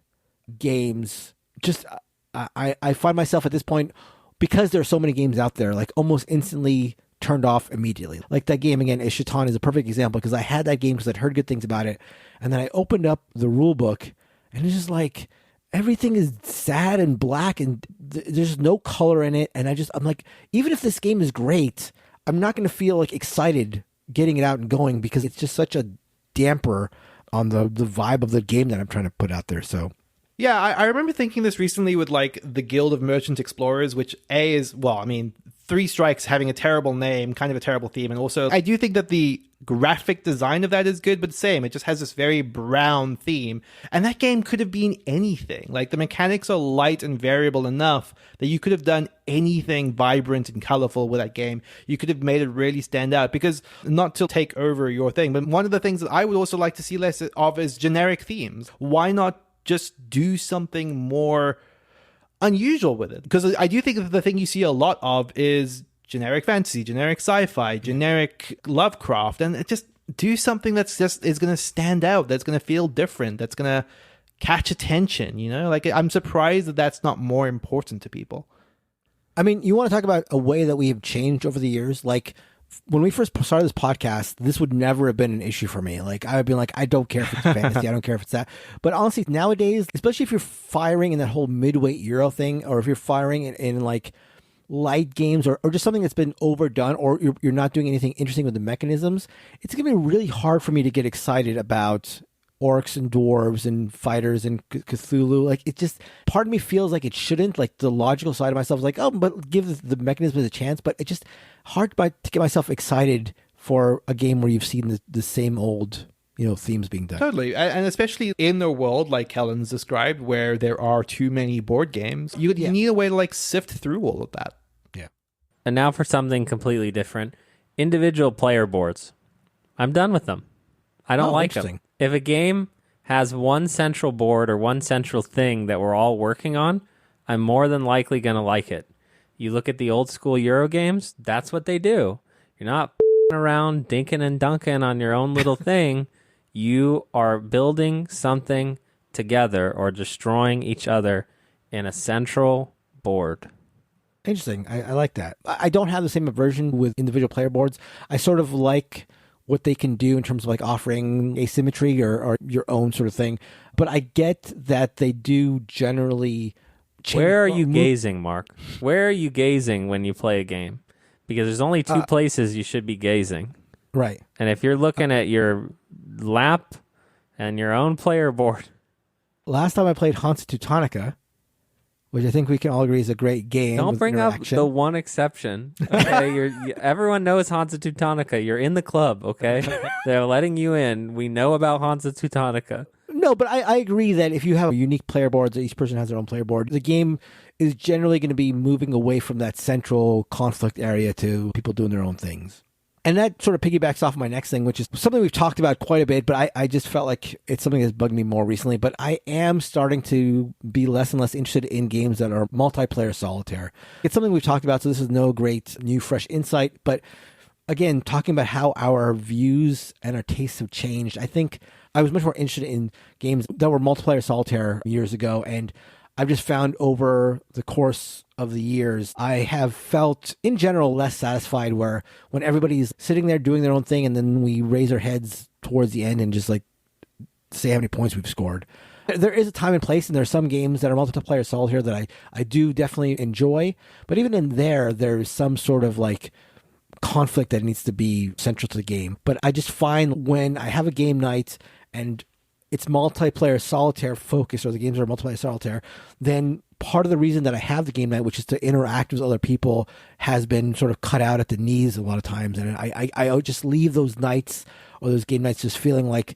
A: games, just I find myself at this point, because there are so many games out there, like almost instantly turned off immediately. Like that game again, Eschaton is a perfect example, because I had that game because I'd heard good things about it, and then I opened up the rule book, and it's just like everything is sad and black, and there's no color in it. And I'm like, even if this game is great, I'm not going to feel like excited getting it out and going, because it's just such a damper on the vibe of the game that I'm trying to put out there. So
C: Yeah, I remember thinking this recently with like the Guild of Merchant Explorers, which Three Strikes having a terrible name, kind of a terrible theme. And also, I do think that the graphic design of that is good, but same, it just has this very brown theme. And that game could have been anything. Like the mechanics are light and variable enough that you could have done anything vibrant and colorful with that game. You could have made it really stand out, because not to take over your thing, but one of the things that I would also like to see less of is generic themes. Why not just do something more unusual with it? Because I do think that the thing you see a lot of is generic fantasy, generic sci-fi, generic Lovecraft, and it just do something that's just is going to stand out, that's going to feel different, that's going to catch attention. Like I'm surprised that that's not more important to people.
A: I mean, you want to talk about a way that we have changed over the years? Like when we first started this podcast, this would never have been an issue for me. Like I would be like, I don't care if it's fantasy, I don't care if it's that. But honestly, nowadays, especially if you're firing in that whole middleweight Euro thing, or if you're firing in like light games, or just something that's been overdone, or you're not doing anything interesting with the mechanisms, it's going to be really hard for me to get excited about orcs and dwarves and fighters and Cthulhu. Like it just, part of me feels like it shouldn't. Like the logical side of myself is like, oh, but give the mechanisms a chance. But it's just hard to get myself excited for a game where you've seen the same old themes being done.
C: Totally. And especially in a world like Helen's described, where there are too many board games, you need a way to like sift through all of that.
A: Yeah.
B: And now for something completely different. Individual player boards. I'm done with them. I don't like them. If a game has one central board or one central thing that we're all working on, I'm more than likely going to like it. You look at the old school Euro games, that's what they do. You're not around dinking and dunking on your own little thing. You are building something together or destroying each other in a central board.
A: Interesting. I like that. I don't have the same aversion with individual player boards. I sort of like what they can do in terms of like offering asymmetry or your own sort of thing. But I get that they do generally change.
B: Where are you gazing, Mark? Where are you gazing when you play a game? Because there's only two places you should be gazing.
A: Right.
B: And if you're looking at your lap and your own player board.
A: Last time I played Hansa Teutonica, which I think we can all agree is a great game.
B: Don't bring up the one exception. Okay, everyone knows Hansa Teutonica. You're in the club. Okay, they're letting you in. We know about Hansa Teutonica.
A: No, but I agree that if you have unique player boards, that each person has their own player board, the game is generally going to be moving away from that central conflict area to people doing their own things. And that sort of piggybacks off my next thing, which is something we've talked about quite a bit, but I just felt like it's something that's bugged me more recently. But I am starting to be less and less interested in games that are multiplayer solitaire. It's something we've talked about, so this is no great new, fresh insight. But again, talking about how our views and our tastes have changed, I think I was much more interested in games that were multiplayer solitaire years ago. And I've just found over the course of the years, I have felt in general less satisfied where when everybody's sitting there doing their own thing and then we raise our heads towards the end and just like say how many points we've scored. There is a time and place, and there are some games that are multiplayer solitaire that I do definitely enjoy. But even in there's some sort of like conflict that needs to be central to the game. But I just find when I have a game night and it's multiplayer solitaire focused, or the games are multiplayer solitaire, then part of the reason that I have the game night, which is to interact with other people, has been sort of cut out at the knees a lot of times. And I just leave those nights or those game nights just feeling like,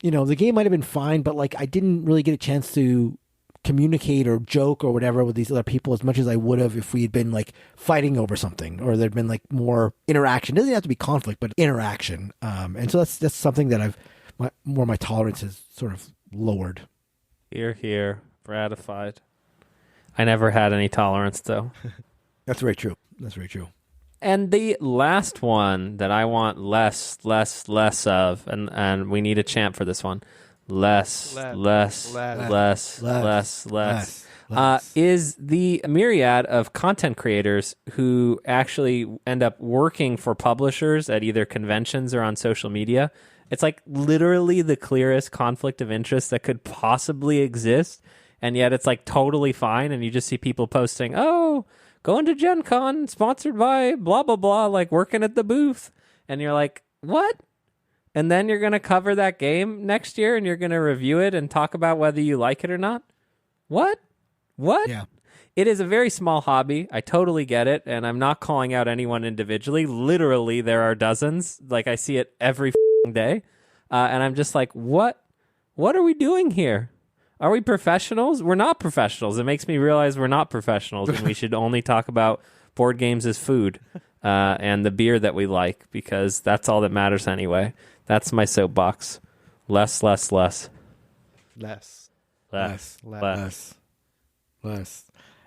A: you know, the game might have been fine, but like I didn't really get a chance to communicate or joke or whatever with these other people as much as I would have if we had been like fighting over something, or there'd been like more interaction. It doesn't have to be conflict, but interaction. And so that's something that my tolerance has sort of lowered.
B: Here, ratified. I never had any tolerance though.
A: That's very true.
B: And the last one that I want less of, and we need a chant for this one. Less, is the myriad of content creators who actually end up working for publishers at either conventions or on social media. It's like literally the clearest conflict of interest that could possibly exist, and yet it's like totally fine, and you just see people posting, oh, going to Gen Con, sponsored by blah, blah, blah, like working at the booth. And you're like, what? And then you're going to cover that game next year and you're going to review it and talk about whether you like it or not? What?
A: Yeah.
B: It is a very small hobby. I totally get it. And I'm not calling out anyone individually. Literally, there are dozens. Like, I see it every day. And I'm just like, what? What are we doing here? Are we professionals? We're not professionals. It makes me realize we're not professionals, and we should only talk about board games as food and the beer that we like, because that's all that matters anyway. That's my soapbox. Less.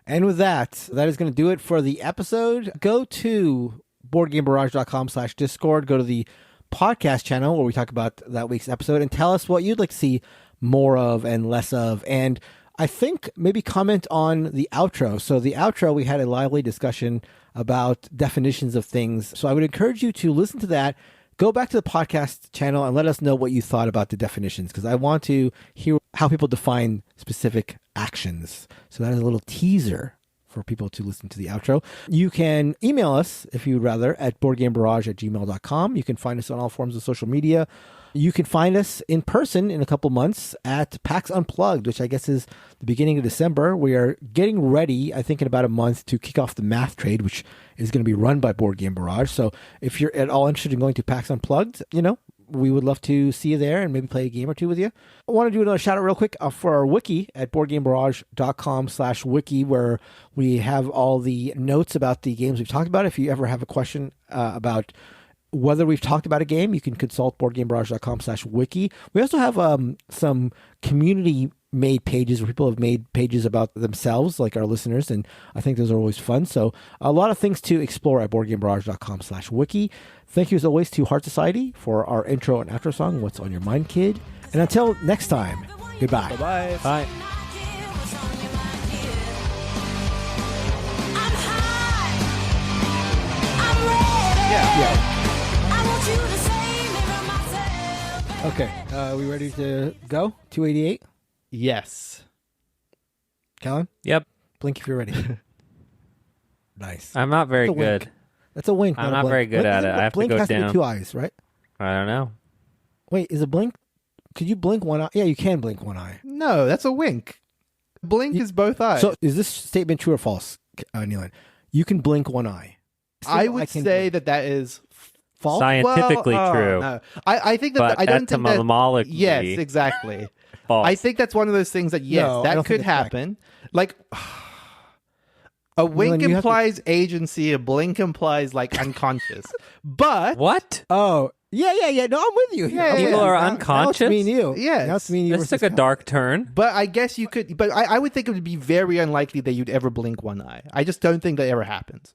A: And with that is going to do it for the episode. Go to boardgamebarrage.com/Discord. Go to the podcast channel where we talk about that week's episode and tell us what you'd like to see more of and less of. And I think maybe comment on the outro. So the outro, we had a lively discussion about definitions of things. So I would encourage you to listen to that. Go back to the podcast channel and let us know what you thought about the definitions, because I want to hear how people define specific actions. So that is a little teaser for people to listen to the outro. You can email us, if you'd rather, at boardgamebarrage@gmail.com. You can find us on all forms of social media. You can find us in person in a couple months at PAX Unplugged, which I guess is the beginning of December. We are getting ready, I think in about a month, to kick off the math trade, which is going to be run by Board Game Barrage. So if you're at all interested in going to PAX Unplugged, we would love to see you there and maybe play a game or two with you. I want to do another shout out real quick for our wiki at boardgamebarrage.com/wiki, where we have all the notes about the games we've talked about. If you ever have a question about whether we've talked about a game, you can consult boardgamebarrage.com/wiki. We also have some community-made pages where people have made pages about themselves, like our listeners, and I think those are always fun. So a lot of things to explore at boardgamebarrage.com/wiki. Thank you, as always, to Heart Society for our intro and outro song, What's on Your Mind, Kid? And until next time, goodbye.
C: Bye-bye.
B: Bye.
A: Yeah. Okay, we ready to go? 288?
C: Yes.
A: Kellen?
B: Yep.
A: Blink if you're ready. Nice.
B: I'm not very
A: That's a wink.
B: good.
A: That's a wink.
B: I'm
A: not
B: not
A: a
B: very
A: blink.
B: good at it. I have to
A: blink
B: go
A: has
B: down.
A: To be 2 eyes, right?
B: I don't know.
A: Wait, is a blink? Could you blink one eye? Yeah, you can blink one eye.
C: No, that's a wink. Blink is both eyes.
A: So is this statement true or false, Neelan? You can blink one eye.
C: I would say that is false.
B: Scientifically true.
C: No. I think that
B: But
C: I don't think that.
B: etymologically,
C: Yes, exactly.
B: false.
C: I think that's one of those things that
A: No, I
C: that
A: don't
C: could
A: think that's
C: happen. Like a wink
A: you have to-
C: implies agency, a blink implies like unconscious. But
B: What?
A: Oh, yeah. No, I'm with you here.
C: Yeah,
A: I'm
C: yeah,
A: with
C: yeah.
A: you.
B: People are
A: Now
B: unconscious?
A: it's me and you.
C: Yes.
A: Now it's me and you.
B: This
A: versus
B: took a
A: Kellen.
B: dark turn.
C: But I guess you could. But I would think it would be very unlikely that you'd ever blink one eye. I just don't think that ever happens.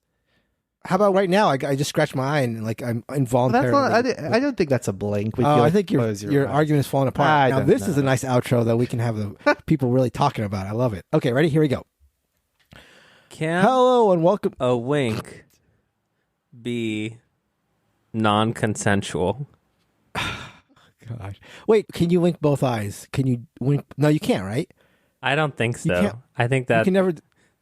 A: How about right now? I just scratched my eye and like I'm involuntarily.
C: I don't think that's a blink.
A: I think your argument is falling apart. Now this is a nice outro that we can have the people really talking about. I love it. Okay, ready? Here we go. Hello and welcome.
B: A wink be non-consensual?
A: God. Wait, can you wink both eyes? Can you wink? No, you can't, right?
B: I don't think so. I think that
A: you can never.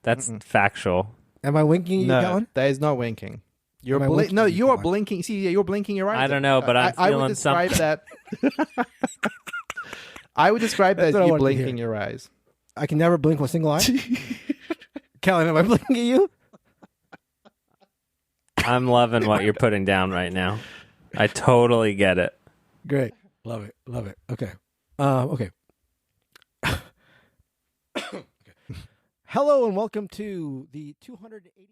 B: That's factual.
A: Am I winking you, Kellen?
C: That is not winking. You're blinking. See, you're blinking your eyes.
B: I don't know, but I'm feeling something.
C: I would describe that as you blinking your eyes.
A: I can never blink with a single eye? Kellen, am I blinking at you?
B: I'm loving what you're putting down right now. I totally get it.
A: Great. Love it. Okay. Okay. Hello and welcome to the 280